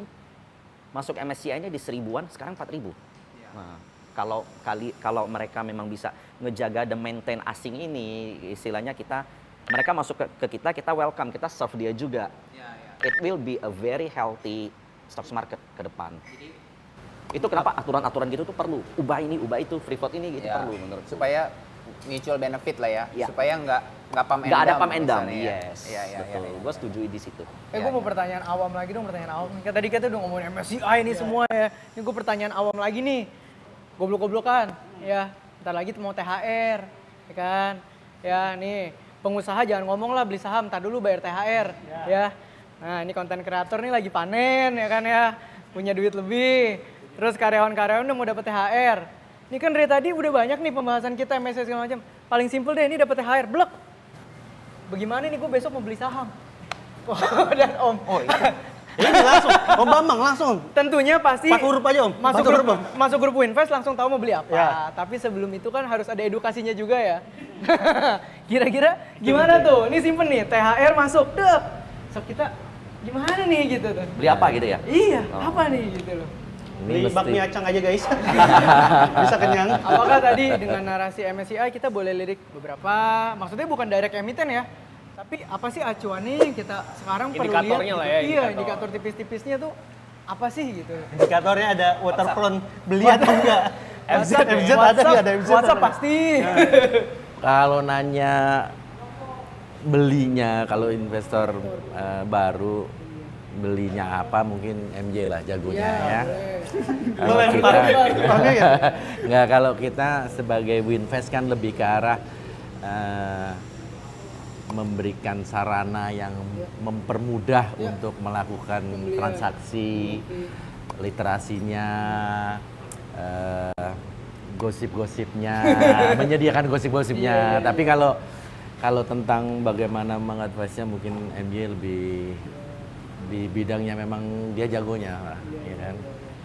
masuk MSCI-nya di 1000-an, sekarang 4000. Nah, kalau mereka memang bisa ngejaga dan maintain asing ini, istilahnya mereka masuk ke kita welcome, kita serve dia juga. It will be a very healthy stocks market ke depan. Itu kenapa aturan-aturan gitu tuh perlu. Ubah ini, ubah itu, free float ini gitu Ya, perlu menurut. supaya mutual benefit lah ya, Ya. supaya nggak pump and Nggak ada dump pump and dump, misalnya ya. yes. Iya, iya, Betul, iya. gue setuju di situ. Gue mau pertanyaan awam lagi dong, pertanyaan awam. Kayak tadi kita udah ngomongin MSCI nih semua ya. Ini gue pertanyaan awam lagi nih. Goblok-goblokan, ya. Ntar lagi mau THR, ya kan? Ya nih, pengusaha jangan ngomong lah beli saham, ntar dulu bayar THR, ya. Nah ini konten kreator nih lagi panen, ya kan ya. Punya duit lebih. Terus karyawan-karyawan udah mau dapet THR. Ini kan dari tadi udah banyak nih pembahasan kita MSCI segala macam. Paling simpel deh, ini dapet THR, blek. bagaimana nih gue besok mau beli saham? Dan Om, Oh itu. Ini langsung, Om Bambang langsung. tentunya pasti 4 huruf aja Om. masuk 4 huruf, grup, Om. masuk grup Winvest langsung tahu mau beli apa. Ya. Tapi sebelum itu kan harus ada edukasinya juga ya. Kira-kira gimana tuh? Ini simpen nih, THR masuk, dek. So kita gimana nih gitu tuh? Beli apa gitu ya? Iya, apa nih gitu loh. Beli bakmi acang aja guys. Bisa kenyang. Apakah tadi dengan narasi MSCI kita boleh lirik beberapa, maksudnya bukan direct emiten ya, tapi apa sih acuannya yang kita sekarang perlu lihat? Indikatornya lah ya, Iya, indikator. indikator tipis-tipisnya tuh apa sih gitu. Indikatornya ada waterfront beli atau enggak. FZ ada nggak? Ada FZ WhatsApp ada. pasti. Kalau nanya belinya, kalau investor baru belinya apa, mungkin MJ lah jagonya ya. Kalau Boleh, kita, Oke ya? nggak, kalau kita sebagai Winvest kan lebih ke arah memberikan sarana yang mempermudah untuk melakukan transaksi, literasinya, gosip-gosipnya, menyediakan gosip-gosipnya. Tapi kalau tentang bagaimana mengadvise-nya, mungkin MJ lebih di bidangnya, memang dia jagonya, ya kan?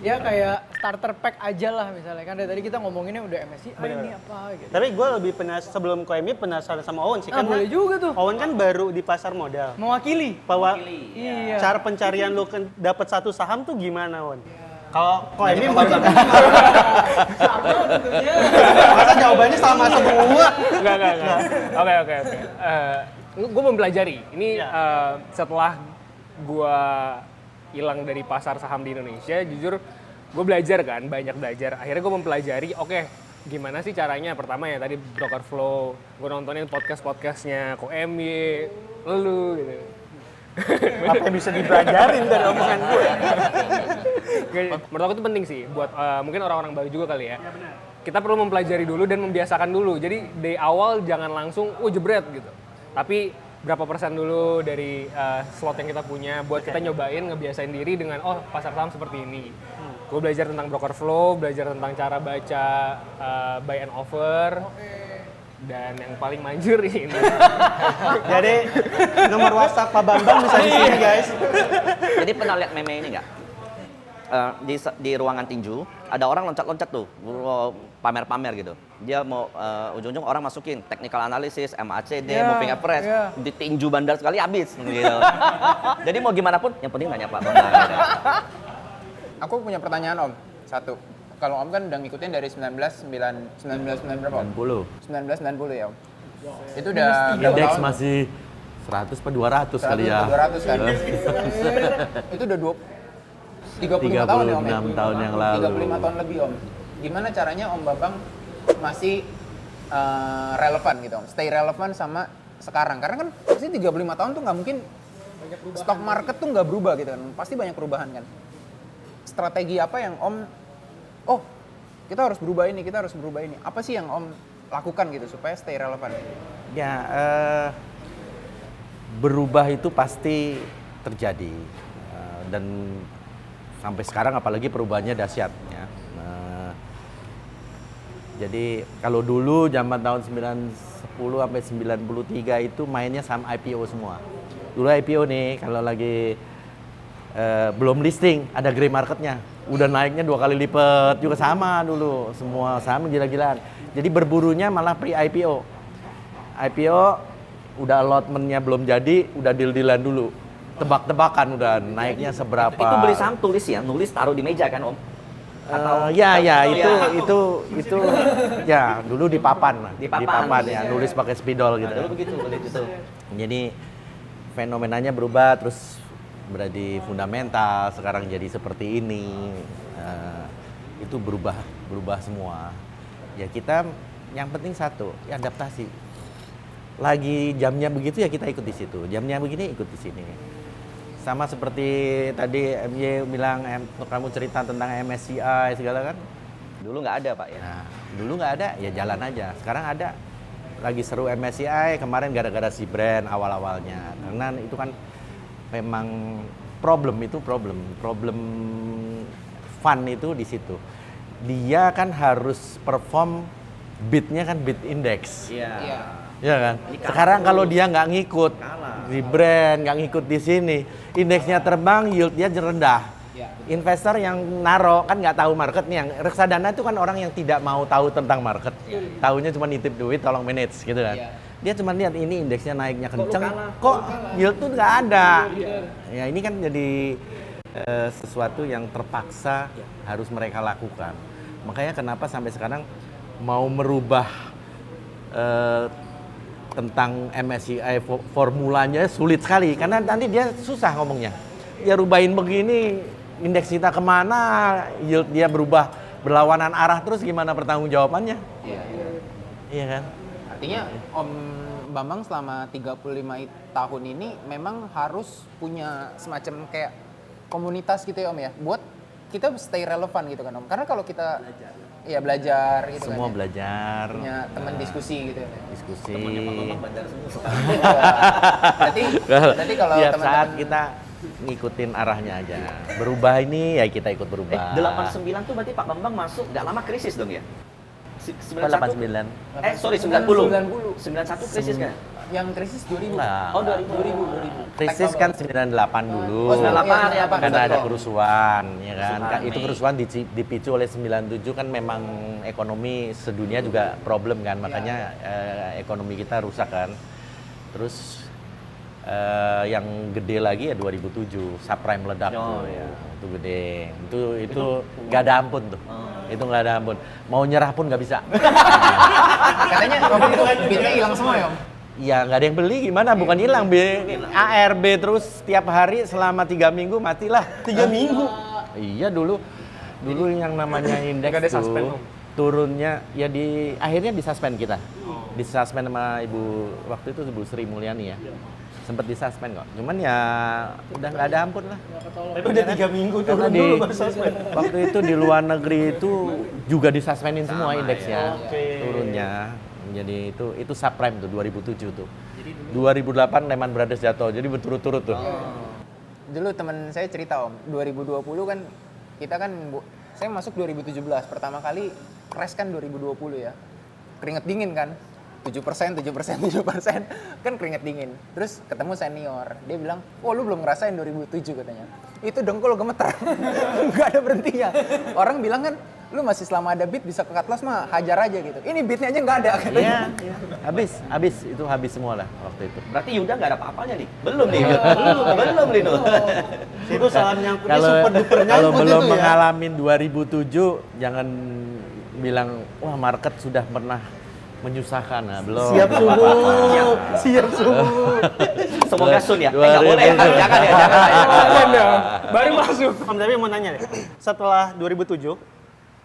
Ya kayak starter pack aja lah misalnya kan dari tadi kita ngomonginnya udah MSCI ini apa gitu. Tapi gue lebih sebelum KMI penasaran sama Owen sih. Ah, boleh juga tuh. Owen kan baru di pasar modal. Mewakili. Bahwa Iya. cara pencarian lu dapat satu saham tuh gimana, Owen? Kalau KMI baru Sama tentunya. masa jawabannya sama semua. Enggak. Oke. Gue mempelajari. Ini Iya. Setelah gue hilang dari pasar saham di Indonesia, jujur gue belajar kan, banyak belajar. Akhirnya gue mempelajari, oke, gimana sih caranya? Pertama ya tadi broker flow, gue nontonin podcastnya KMY, lu gitu. Apa yang bisa dipelajarin dari omongan gue? Menurut aku itu penting sih, buat mungkin orang-orang baru juga kali ya. Kita perlu mempelajari dulu dan membiasakan dulu. Jadi dari awal jangan langsung, jebret gitu. Tapi berapa persen dulu dari slot yang kita punya buat kita nyobain, ngebiasain diri dengan pasar saham seperti ini. Gue belajar tentang broker flow, belajar tentang cara baca buy and offer, dan yang paling manjur ini. Jadi nomor WhatsApp Pak Bambang bisa di sini guys. Jadi pernah lihat meme ini nggak? Di ruangan tinju ada orang loncat-loncat tuh, pamer-pamer gitu. Dia mau ujung-ujung orang masukin technical analysis, MACD, moving average, di tinju bandar sekali habis gitu. Jadi mau gimana pun yang penting nanya Pak Bambang. Gitu. Aku punya pertanyaan Om, satu. Kalau Om kan udah ngikutin dari 1990 berapa Om? 1990 ya Om. Itu udah berapa Indeks tahun? masih 100 per 200 kali ya. 200 kan. Itu udah 35 tahun ya Om ya? 36 tahun yang lalu. 35 tahun lebih Om. Gimana caranya Om Bambang masih relevan gitu Om? Stay relevan sama sekarang. Karena kan pasti 35 tahun tuh nggak mungkin stock market tuh nggak berubah gitu kan. Pasti banyak perubahan kan. Strategi apa yang Om, kita harus berubah ini, kita harus berubah ini. Apa sih yang Om lakukan gitu supaya stay relevan? Ya, berubah itu pasti terjadi. Dan sampai sekarang apalagi perubahannya dahsyat ya. Jadi kalau dulu zaman tahun 90 sampai 93 itu mainnya saham IPO semua. Dulu IPO nih kalau lagi belum listing ada gray marketnya, udah naiknya 2 kali lipat juga sama dulu, semua saham gila-gilaan. Jadi berburunya malah pre-IPO. IPO udah allotmentnya belum jadi, udah deal-dealan dulu. Tebak-tebakan udah naiknya seberapa. Itu beli saham tulis ya, nulis taruh di meja kan Om? Itu ya dulu di papan Di papan, ya, nulis pakai spidol gitu. Dulu begitu. Jadi fenomenanya berubah, terus berarti fundamental sekarang jadi seperti ini. Itu berubah semua. Ya kita yang penting satu, ya adaptasi. Lagi jamnya begitu ya kita ikut di situ, jamnya begini ikut di sini. Sama seperti tadi MY bilang, kamu cerita tentang MSCI segala kan. Dulu nggak ada Pak ya? Nah, dulu nggak ada, ya jalan aja. Sekarang ada. Lagi seru MSCI, kemarin gara-gara si brand awal-awalnya. Karena itu kan memang problem fun itu di situ. Dia kan harus perform beatnya kan beat index. Iya. Ya kan? Sekarang kalau dia nggak ngikut di brand, nggak ngikut di sini, indeksnya terbang, yield dia rendah. Investor yang naro kan nggak tahu marketnya. Reksadana itu kan orang yang tidak mau tahu tentang market, tahunya cuma nitip duit, tolong manage gitu kan. Dia cuma lihat ini indeksnya naiknya kenceng, kok yield tuh nggak ada. Ya ini kan jadi sesuatu yang terpaksa harus mereka lakukan. Makanya kenapa sampai sekarang mau merubah tentang MSCI formulanya sulit sekali karena nanti dia susah ngomongnya. Dia rubahin begini, indeks kita kemana, yield dia berubah berlawanan arah terus gimana pertanggung jawabannya? Iya kan? Artinya Om Bambang selama 35 tahun ini memang harus punya semacam kayak komunitas gitu ya Om ya, buat kita stay relevan gitu kan Om. Karena kalau kita belajar gitu Semua kan ya. belajar. Punya teman diskusi gitu ya. Diskusi. Berarti kalau Tiap teman-teman saat kita ngikutin arahnya aja. Berubah ini ya kita ikut berubah. 89 tuh berarti Pak Bambang masuk nggak lama krisis dong ya? 89. Sorry 90. 91 krisis kan? yang krisis 2000. Nah, Oh 2000. krisis kan 98 dulu. Oh, 98 ya, Pak. Karena ada Betul. kerusuhan, ya kan. Kerusuhan, Itu Mei. kerusuhan dipicu oleh 97 kan memang ekonomi sedunia juga problem kan, makanya ekonomi kita rusak kan. Terus yang gede lagi ya 2007, subprime meledak Oh, tuh. iya. Itu gede. Itu nggak ada ampun tuh. Itu nggak ada ampun. Mau nyerah pun nggak bisa. Katanya waktu itu bitnya hilang semua ya Om? Ya nggak ada yang beli gimana, bukan hilang. ARB terus tiap hari selama 3 minggu matilah. 3 minggu. Iya dulu yang namanya indeks Nggak ada suspend, tuh Om? turunnya ya akhirnya disuspend kita. Disuspend sama waktu itu Ibu Sri Mulyani ya. Sempat disuspend kok. Cuman ya udah nggak ada ampun lah. Tapi udah 3 minggu Karena turun dulu baru suspend. waktu itu di luar negeri itu juga disuspendin semua indeksnya turunnya. Jadi itu subprime tuh 2007 tuh. 2008 Lehman Brothers jatuh. Jadi berturut-turut tuh. Dulu teman saya cerita Om, 2020 kan kita kan saya masuk 2017, pertama kali crash kan 2020 ya. Keringet dingin kan. 7%, kan keringet dingin. Terus ketemu senior, dia bilang, "Oh, lu belum ngerasain 2007," katanya. Itu dengkul gemeter. Nggak ada berhentinya. Orang bilang kan, lu masih selama ada beat bisa ke cut loss mah hajar aja gitu. Ini beatnya aja nggak ada katanya. Iya. Habis semua lah waktu itu. Berarti Yuda nggak ada apa-apanya nih? Belum nih. belum nih tuh. Itu salah nyangkutnya Kalau super duper kalau nyangkut belum itu ya. mengalami 2007 jangan bilang wah market sudah pernah menyusahkan. Nah, belum. Siap subuh. Siap subuh. Semoga sun ya. Nggak boleh ya. Jangan ya. Jangan dong. Baru masuk. Om, tapi mau nanya deh. Setelah 2007,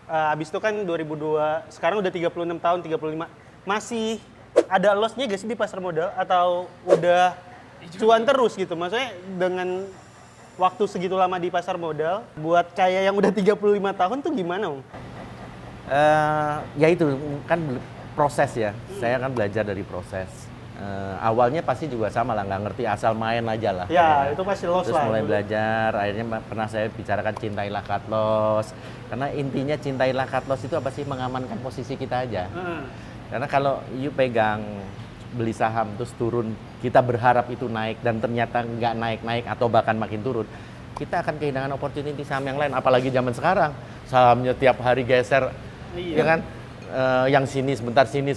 abis itu kan 2002, sekarang udah 36 tahun, 35. Masih ada loss-nya gak sih di pasar modal? Atau udah cuan terus gitu? Maksudnya dengan waktu segitu lama di pasar modal, buat kayak yang udah 35 tahun tuh gimana Om? Ya itu kan proses ya. Saya kan belajar dari proses. Awalnya pasti juga sama lah, nggak ngerti asal main aja lah. Ya, itu pasti loss Terus lah. mulai belajar, akhirnya pernah saya bicarakan cintailah cut loss. Karena intinya cintailah cut loss itu apa sih? Mengamankan posisi kita aja. Karena kalau you pegang beli saham terus turun, kita berharap itu naik dan ternyata nggak naik-naik atau bahkan makin turun, kita akan kehilangan opportunity saham yang lain. Apalagi zaman sekarang, sahamnya tiap hari geser, ya kan? Yang sini sebentar sini,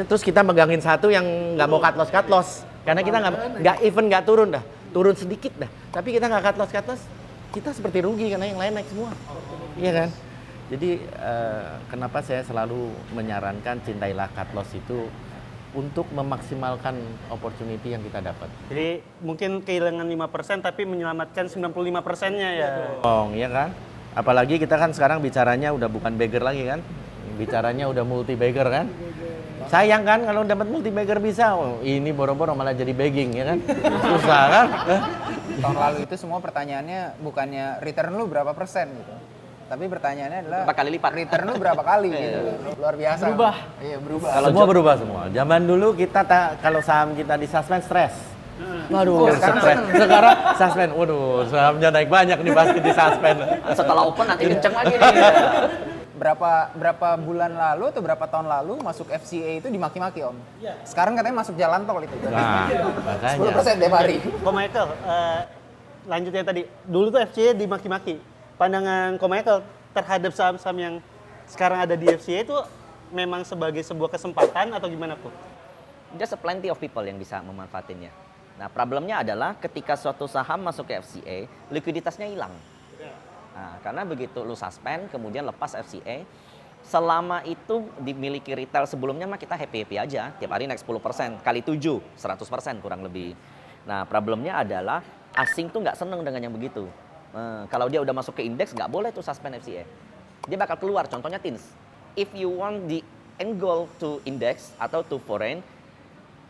terus kita megangin satu yang nggak mau cut loss, karena kita nggak turun dah, turun sedikit dah, tapi kita nggak cut loss, kita seperti rugi karena yang lain naik semua, iya kan? Jadi kenapa saya selalu menyarankan cintailah cut loss itu untuk memaksimalkan opportunity yang kita dapat. Jadi mungkin kehilangan 5% tapi menyelamatkan 95%-nya ya. Iya kan? Apalagi kita kan sekarang bicaranya udah bukan beggar lagi kan? Bicaranya udah multi bagger kan? Sayang kan kalau dapat multi bagger bisa, ini boro-boro malah jadi begging ya kan? Susah kan? Tahun lalu itu semua pertanyaannya bukannya return lu berapa persen gitu. Tapi pertanyaannya adalah Berapa kali lipat? return lu berapa kali gitu. Luar biasa. Berubah. Iya, berubah. Semua berubah semua. Zaman dulu kita kalau saham kita di suspend stres. Waduh, stres. Sekarang suspend. Waduh, sahamnya naik banyak nih pasti di suspend. Setelah open nanti kenceng lagi nih. berapa bulan lalu atau berapa tahun lalu masuk FCA itu dimaki-maki Om. Sekarang katanya masuk jalan tol itu. Nah, makanya. 10% tiap hari. Ko Michael, lanjutnya tadi, dulu tuh FCA dimaki-maki. Pandangan Ko Michael terhadap saham-saham yang sekarang ada di FCA itu memang sebagai sebuah kesempatan atau gimana kok? Just a plenty of people yang bisa memanfaatinnya. Nah, problemnya adalah ketika suatu saham masuk ke FCA, likuiditasnya hilang. Nah, karena begitu lu suspend, kemudian lepas FCA, selama itu dimiliki retail sebelumnya mah kita happy-happy aja. Tiap hari naik 10%, kali 7, 100% kurang lebih. Nah, problemnya adalah asing tuh nggak seneng dengan yang begitu. Kalau dia udah masuk ke indeks, nggak boleh tuh suspend FCA. Dia bakal keluar, contohnya TINS. If you want the end goal to index atau to foreign,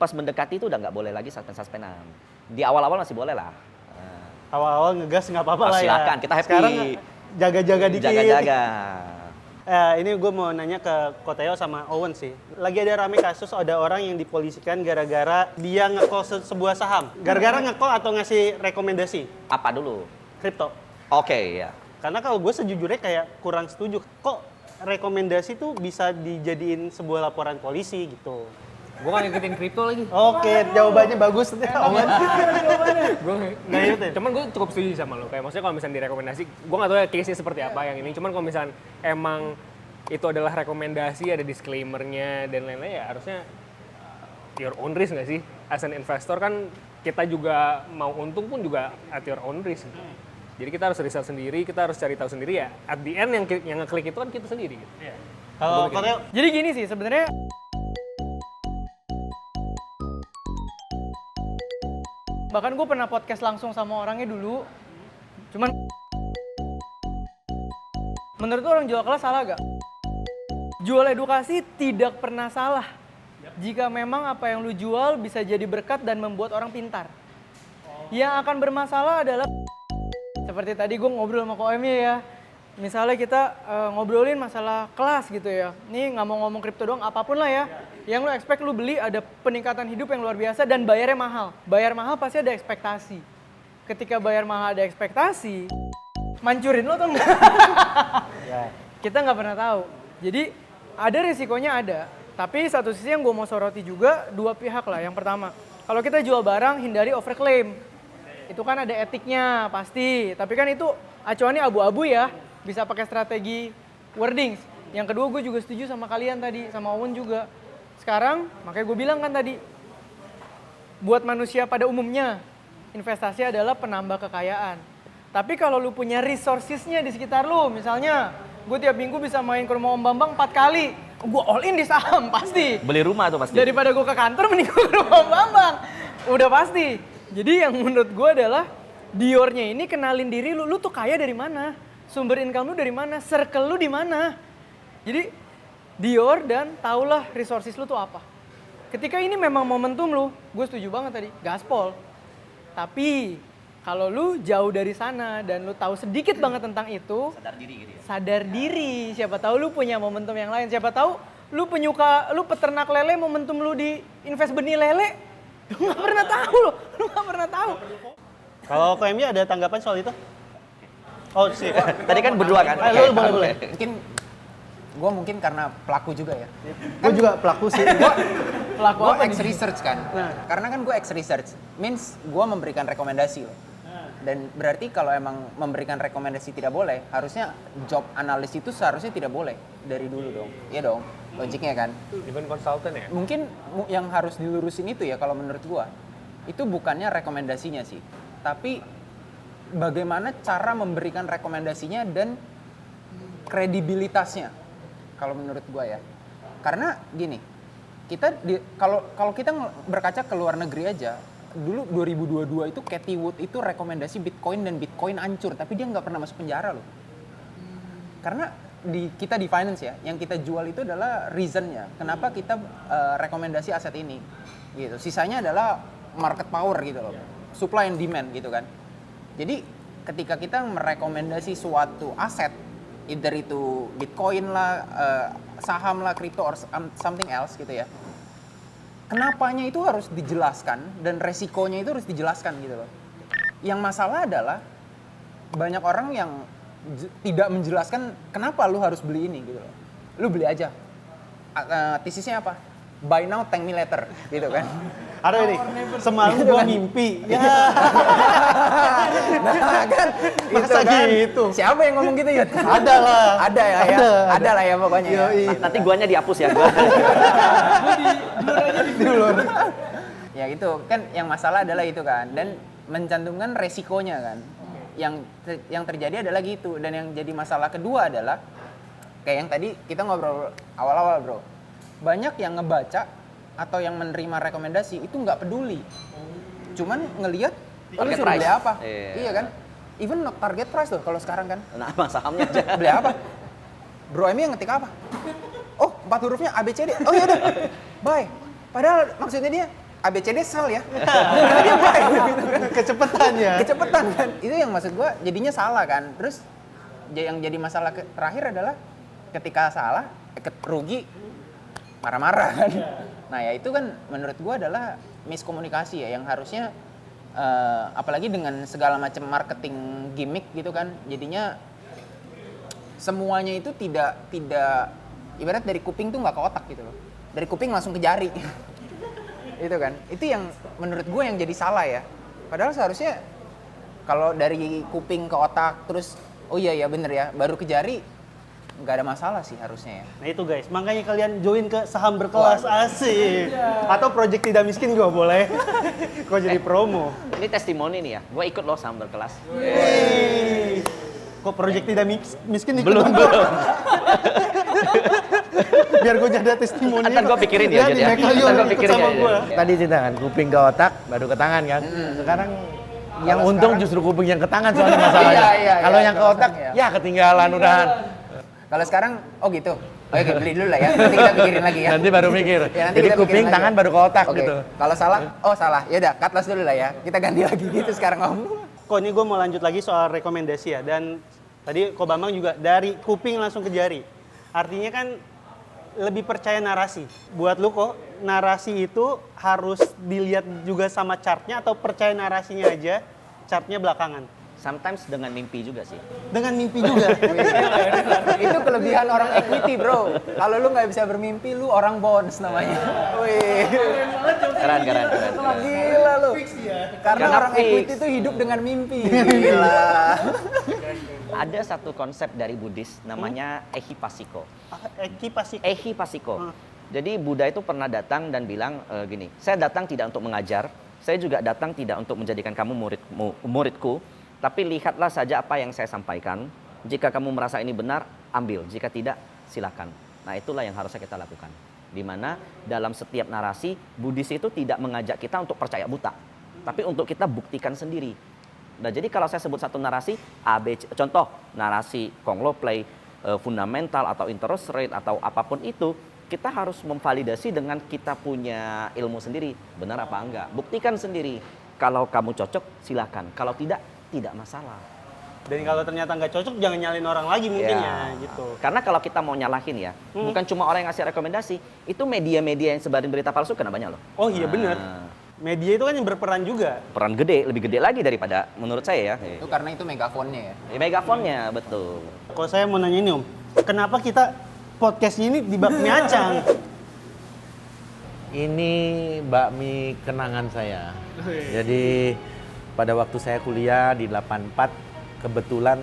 pas mendekati itu udah nggak boleh lagi suspendan. Di awal-awal masih boleh lah. Awal-awal ngegas nggak apa-apa lah ya. Silakan, kita happy. Sekarang jaga-jaga dikit. Jaga-jaga. Ini gue mau nanya ke Koteo sama Owen sih. Lagi ada rame kasus ada orang yang dipolisikan gara-gara dia nge-call sebuah saham. Gara-gara nge-call atau ngasih rekomendasi Apa dulu? kripto. Oke, ya. Karena kalau gue sejujurnya kayak kurang setuju. Kok rekomendasi tuh bisa dijadiin sebuah laporan polisi gitu. Gue gak ngikutin kripto lagi. Oke, jawabannya bagus. Owen. Gue Nggak ngikutin? cuman gue cukup setuju sama lo. Kayak maksudnya kalau misalnya direkomendasi, gue gak tahu ya case-nya seperti apa yang ini. Cuman kalau misalnya emang itu adalah rekomendasi, ada disclaimer-nya dan lain-lain, ya harusnya your own risk gak sih? As an investor kan kita juga mau untung pun juga at your own risk. Jadi kita harus riset sendiri, kita harus cari tahu sendiri ya. At the end yang ngeklik itu kan kita sendiri gitu. Kalau Koteo, Jadi gini sih sebenarnya bahkan gue pernah podcast langsung sama orangnya dulu. Cuman menurut lu orang jual kelas salah gak? Jual edukasi tidak pernah salah. Jika memang apa yang lu jual bisa jadi berkat dan membuat orang pintar. Yang akan bermasalah adalah seperti tadi gue ngobrol sama Ko Emi ya. Misalnya kita ngobrolin masalah kelas gitu ya. Ini nggak mau ngomong kripto doang, apapun lah ya. Yang lu expect lu beli ada peningkatan hidup yang luar biasa dan bayarnya mahal. Bayar mahal pasti ada ekspektasi. Ketika bayar mahal ada ekspektasi, mancurin lo atau enggak? Kita nggak pernah tahu. Jadi ada risikonya ada. Tapi satu sisi yang gue mau soroti juga dua pihak lah. Yang pertama, kalau kita jual barang hindari overclaim. Itu kan ada etiknya pasti. Tapi kan itu acuannya abu-abu ya. Bisa pakai strategi wordings. Yang kedua gue juga setuju sama kalian tadi, sama Owen juga. Sekarang makanya gue bilang kan tadi, buat manusia pada umumnya investasi adalah penambah kekayaan. Tapi kalau lu punya resourcesnya di sekitar lu, misalnya gue tiap minggu bisa main ke rumah Om Bambang 4 kali, gue all in di saham pasti. Beli rumah tuh pasti. Daripada gue ke kantor mending gue ke rumah Om Bambang. Udah pasti. Jadi yang menurut gue adalah Diornya ini kenalin diri lu tuh kaya dari mana? Sumber income lu dari mana? Circle lu di mana? Jadi Dior dan taulah resources lu tuh apa. Ketika ini memang momentum lu, gue setuju banget tadi, gaspol. Tapi kalau lu jauh dari sana dan lu tahu sedikit banget tentang itu, Sadar diri gitu ya. sadar diri. Siapa tahu lu punya momentum yang lain. Siapa tahu lu penyuka, lu peternak lele, momentum lu di invest benih lele. Lu nggak pernah tahu loh, lu nggak pernah tahu. Kalau KMI ada tanggapan soal itu? Oh sih. Tadi kan berdua kan? Lu boleh. Gue mungkin karena pelaku juga ya. Gue juga pelaku sih. Pelaku Gue apa nih? ex-research kan. Karena kan gue ex-research, means gue memberikan rekomendasi loh. Dan berarti kalau emang memberikan rekomendasi tidak boleh, harusnya job analis itu seharusnya tidak boleh dari dulu dong. Iya dong, logiknya kan. Even konsultan ya? Mungkin yang harus dilurusin itu ya kalau menurut gue. Itu bukannya rekomendasinya sih. Tapi bagaimana cara memberikan rekomendasinya dan kredibilitasnya. Kalau menurut gue ya. Karena gini, kita kalau kita berkaca ke luar negeri aja, dulu 2022 itu Cathie Wood itu rekomendasi Bitcoin dan Bitcoin hancur, tapi dia nggak pernah masuk penjara loh. Karena kita di finance ya, yang kita jual itu adalah reasonnya, kenapa kita rekomendasi aset ini, gitu. Sisanya adalah market power gitu loh, supply and demand gitu kan. Jadi ketika kita merekomendasi suatu aset, either itu Bitcoin lah, saham lah, crypto or something else gitu ya. Kenapanya itu harus dijelaskan dan resikonya itu harus dijelaskan gitu loh. Yang masalah adalah banyak orang yang tidak menjelaskan kenapa lu harus beli ini gitu loh. Lu beli aja. Tesisnya apa? Buy now, thank me later, gitu kan. Ada ini, semalam gua mimpi. Ya. Nah kan, Masa gitu? Siapa yang ngomong gitu ya? Ada lah. Ada ya, ada lah ya pokoknya. Ya. Nanti guanya dihapus ya gua. Ya itu kan yang masalah adalah itu kan, dan mencantumkan resikonya kan. Yang terjadi adalah gitu, dan yang jadi masalah kedua adalah kayak yang tadi kita ngobrol awal-awal bro, banyak yang ngebaca atau yang menerima rekomendasi itu nggak peduli, cuman ngelihat lu Target suruh beli price. apa, Iya. iya kan, even not target price tuh kalau sekarang kan, Nah, bang sahamnya aja. beli apa, bro Emi yang ngetik apa, oh 4 hurufnya ABCD, oh ya udah, buy, padahal maksudnya dia ABCD sell ya, dia buy, Kecepatannya. kecepetan kan, itu yang maksud gua jadinya salah kan, terus yang jadi masalah terakhir adalah ketika salah, rugi, marah-marah kan. Nah ya itu kan menurut gua adalah miskomunikasi ya, yang harusnya apalagi dengan segala macam marketing gimmick gitu kan, jadinya semuanya itu tidak ibarat dari kuping tuh nggak ke otak gitu loh, dari kuping langsung ke jari. Itu kan, itu yang menurut gue yang jadi salah ya, padahal seharusnya kalau dari kuping ke otak terus oh iya ya bener ya baru ke jari nggak ada masalah sih harusnya ya. Nah itu guys, makanya kalian join ke saham berkelas asik. Atau project tidak miskin juga boleh. Kok jadi promo. Ini testimoni nih ya, gua ikut loh saham berkelas. Hey. Kok project tidak miskin ikut? Belum. Biar gue jadi testimoni. Ntar gua pikirin ya, Jod, ya. Ntar Ntar gua pikirin sama ya, gue. Tadi cerita kan, kuping ke otak, baru ke tangan kan. Sekarang yang Kalau untung sekarang- justru kuping yang ke tangan soalnya masalahnya. Iya, Kalau iya, yang ke kalau otak, sekarang ya ketinggalan udahan. Kalau sekarang oh gitu, oke beli dulu lah ya, nanti kita pikirin lagi ya. Nanti baru mikir. Ya, nanti Jadi kita pikirin kuping, lagi tangan ya. baru ke otak Oke. gitu. Kalau salah, oh salah, ya udah cut loss dulu lah ya, kita ganti lagi gitu sekarang om. Kok ini gue mau lanjut lagi soal rekomendasi ya. Dan tadi Ko Bambang juga dari kuping langsung ke jari. Artinya kan lebih percaya narasi. Buat lu kok narasi itu harus dilihat juga sama chartnya atau percaya narasinya aja, chartnya belakangan. Sometimes dengan mimpi juga sih. Dengan mimpi juga. Itu kelebihan orang equity bro. Kalau lu nggak bisa bermimpi, lu orang bonds namanya. Wih, Keren. gila lu. Karena Karena orang fix. equity itu hidup dengan mimpi. Gila. Ada satu konsep dari Buddhis namanya ehipasiko. Ekipasi. Ehipasiko. Jadi Buddha itu pernah datang dan bilang gini, saya datang tidak untuk mengajar, saya juga datang tidak untuk menjadikan kamu muridku, tapi lihatlah saja apa yang saya sampaikan. Jika kamu merasa ini benar, ambil. Jika tidak, silakan. Nah itulah yang harusnya kita lakukan. Dimana dalam setiap narasi, Buddhis itu tidak mengajak kita untuk percaya buta, tapi untuk kita buktikan sendiri. Nah jadi kalau saya sebut satu narasi, ABC, contoh narasi Konglo Play, fundamental atau interest rate atau apapun itu, kita harus memvalidasi dengan kita punya ilmu sendiri, benar apa enggak. Buktikan sendiri. Kalau kamu cocok, silakan. Kalau tidak masalah. Dan kalau ternyata nggak cocok, jangan nyalin orang lagi mungkin ya, gitu. Karena kalau kita mau nyalahin ya, bukan cuma orang yang ngasih rekomendasi, itu media-media yang sebarin berita palsu kena banyak loh. Oh iya bener. Media itu kan yang berperan juga. Peran gede, lebih gede lagi daripada menurut saya ya. Itu karena itu megafonnya ya. Megafonnya, betul. Kalau saya mau nanya ini Om, kenapa kita podcast ini di bakmi acang? Ini bakmi kenangan saya. Jadi pada waktu saya kuliah di 84, kebetulan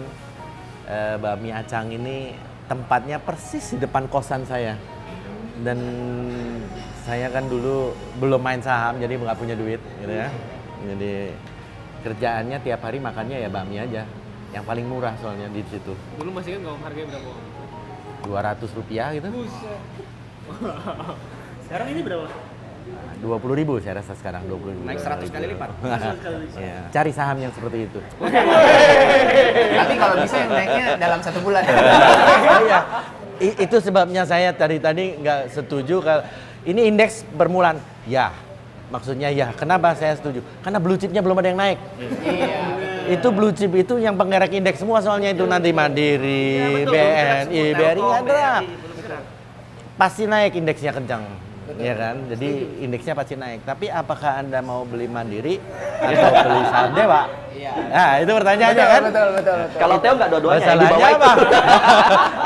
bakmi acang ini tempatnya persis di depan kosan saya. Dan saya kan dulu belum main saham, jadi nggak punya duit, gitu ya. Jadi kerjaannya tiap hari makannya ya bakmi aja, yang paling murah soalnya di situ. Dulu masih kan harganya berapa? Rp200 gitu. Sekarang ini berapa? 20.000 saya rasa sekarang, 20.000. Naik 100 kali lipat. Iya. Cari saham yang seperti itu. Tapi kalau bisa yang naiknya dalam 1 bulan. Iya. Itu sebabnya saya tadi nggak setuju kalau ini indeks bermulan. Ya, maksudnya ya. Kenapa saya setuju? Karena blue chipnya belum ada yang naik. Itu blue chip itu yang penggerak indeks semua soalnya itu nanti Mandiri, BNI, BRI nggak gerak. Pasti naik indeksnya kencang. Ya kan, jadi indeksnya pasti naik. Tapi apakah Anda mau beli Mandiri atau beli saham Dewa? Iya. Nah, itu pertanyaannya kan? Betul. Kalau Theo nggak dua-duanya, yang di Masalahnya bawah apa? itu.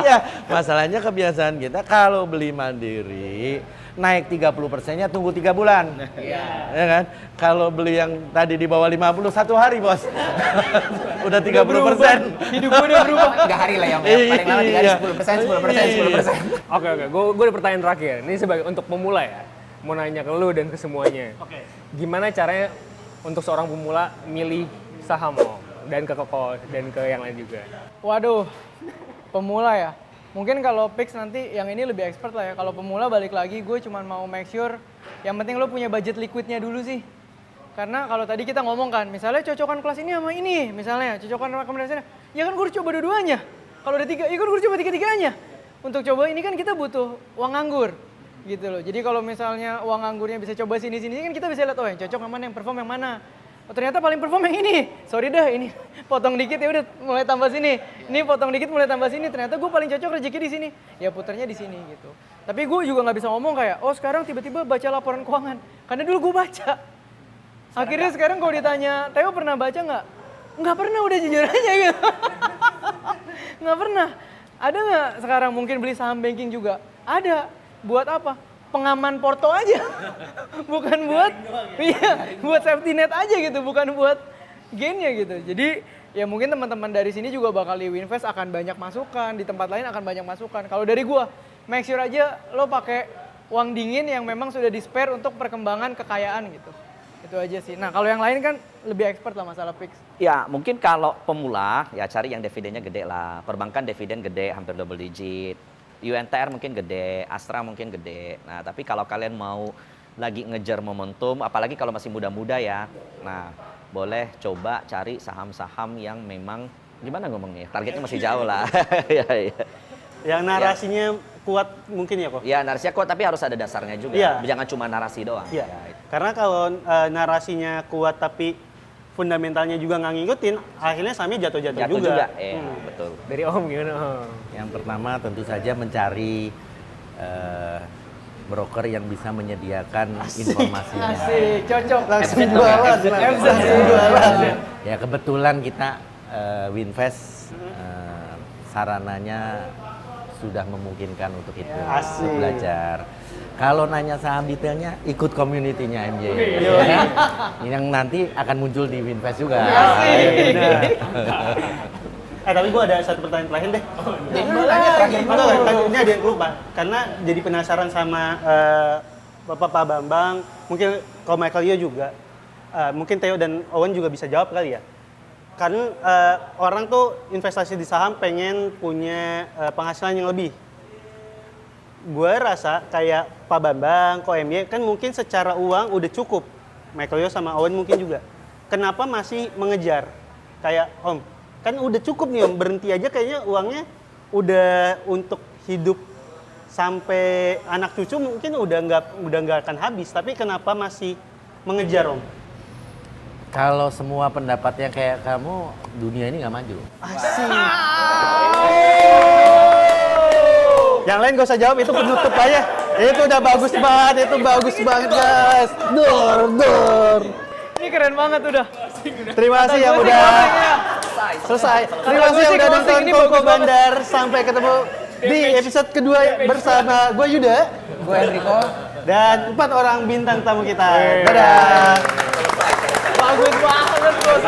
Ya, masalahnya kebiasaan kita kalau beli mandiri naik 30%-nya tunggu 3 bulan. Iya. Ya kan? Kalau beli yang tadi di bawah 50 1 hari, Bos. Udah 30%. Hidup gue udah berubah. 3 hari lah ya, Om. Paling lama 3 hari Iya. 10%. Oke, gue ada pertanyaan terakhir. Ini sebagai untuk pemula ya. Mau nanya ke lu dan ke semuanya. Oke. Gimana caranya untuk seorang pemula milih saham Om? Dan ke Koko dan ke yang lain juga. Waduh, pemula ya. Mungkin kalau Pix nanti yang ini lebih expert lah ya. Kalau pemula balik lagi, gue cuma mau make sure yang penting lo punya budget liquidnya dulu sih. Karena kalau tadi kita ngomong kan, misalnya cocokan kelas ini sama ini, misalnya cocokan rekomendasinya, ya kan gue harus coba dua-duanya. Kalau ada 3, ya kan gue harus coba 3-3-nya. Untuk coba ini kan kita butuh uang nganggur. Gitu loh. Jadi kalau misalnya uang nganggurnya bisa coba sini-sini kan kita bisa lihat, oh yang cocok yang mana, yang perform yang mana. Oh ternyata paling perform yang ini. Sorry dah, ini potong dikit ya udah mulai tambah sini. Ini potong dikit mulai tambah sini. Ternyata gue paling cocok rezeki di sini. Ya puternya di sini gitu. Tapi gue juga nggak bisa ngomong kayak, oh sekarang tiba-tiba baca laporan keuangan. Karena dulu gue baca. Akhirnya sekarang kalau ditanya, Theo pernah baca nggak? Nggak pernah, udah jujur aja gitu. Nggak pernah. Ada nggak sekarang mungkin beli saham banking juga? Ada. Buat apa? Pengaman porto aja. Bukan buat, iya, buat safety net aja gitu, bukan buat gainnya gitu. Jadi ya mungkin teman-teman dari sini juga bakal di Winvest akan banyak masukan, di tempat lain akan banyak masukan. Kalau dari gua, make sure aja lo pakai uang dingin yang memang sudah di spare untuk perkembangan kekayaan gitu. Itu aja sih. Nah kalau yang lain kan lebih expert lah masalah fix. Ya mungkin kalau pemula ya cari yang dividennya gede lah. Perbankan dividen gede, hampir double digit. UNTR mungkin gede, Astra mungkin gede. Nah tapi kalau kalian mau lagi ngejar momentum, apalagi kalau masih muda-muda ya. Nah boleh coba cari saham-saham yang memang, gimana ngomongnya, targetnya masih jauh lah. Ya, ya. Yang narasinya kuat mungkin ya kok? Ya narasinya kuat tapi harus ada dasarnya juga. Iya. Jangan cuma narasi doang. Iya. Ya, itu. Karena kalau narasinya kuat tapi fundamentalnya juga nggak ngikutin, akhirnya sahamnya jatuh-jatuh Jatuh juga. juga. Betul. Dari Om gimana Om? Yang pertama tentu saja mencari broker yang bisa menyediakan informasinya. Asik, cocok. Langsung jualan. Langsung jualan. Ya kebetulan kita Winvest sarananya sudah memungkinkan untuk itu, Asik. untuk belajar. Kalau nanya saham detailnya, ikut community-nya MJ. Iya. Ya. Yang nanti akan muncul di Winvest juga. Benar. Tapi gue ada satu pertanyaan terakhir deh. Ini ada yang lupa. Karena jadi penasaran sama Bapak Pak Bambang, mungkin kalau Michael Yo juga, mungkin Theo dan Owen juga bisa jawab kali ya. Karena orang tuh investasi di saham pengen punya penghasilan yang lebih. Gue rasa kayak Pak Bambang, Ko MY kan mungkin secara uang udah cukup. Michael Yo sama Owen mungkin juga. Kenapa masih mengejar? Kayak Om, kan udah cukup nih Om, berhenti aja kayaknya uangnya udah untuk hidup sampai anak cucu mungkin udah nggak akan habis. Tapi kenapa masih mengejar Om? Kalau semua pendapatnya kayak kamu, dunia ini nggak maju. Asik. Yang lain gak usah jawab, itu penutup aja. Itu udah bagus banget, itu bagus banget guys. Dor. Ini keren banget udah. Terima kasih yang udah selesai. Terima kasih yang udah nonton Koko Bandar. Sampai ketemu di episode kedua bersama gue Yuda. Gue Enrico. Dan 4 orang bintang tamu kita. Dadah. Bagus banget bos.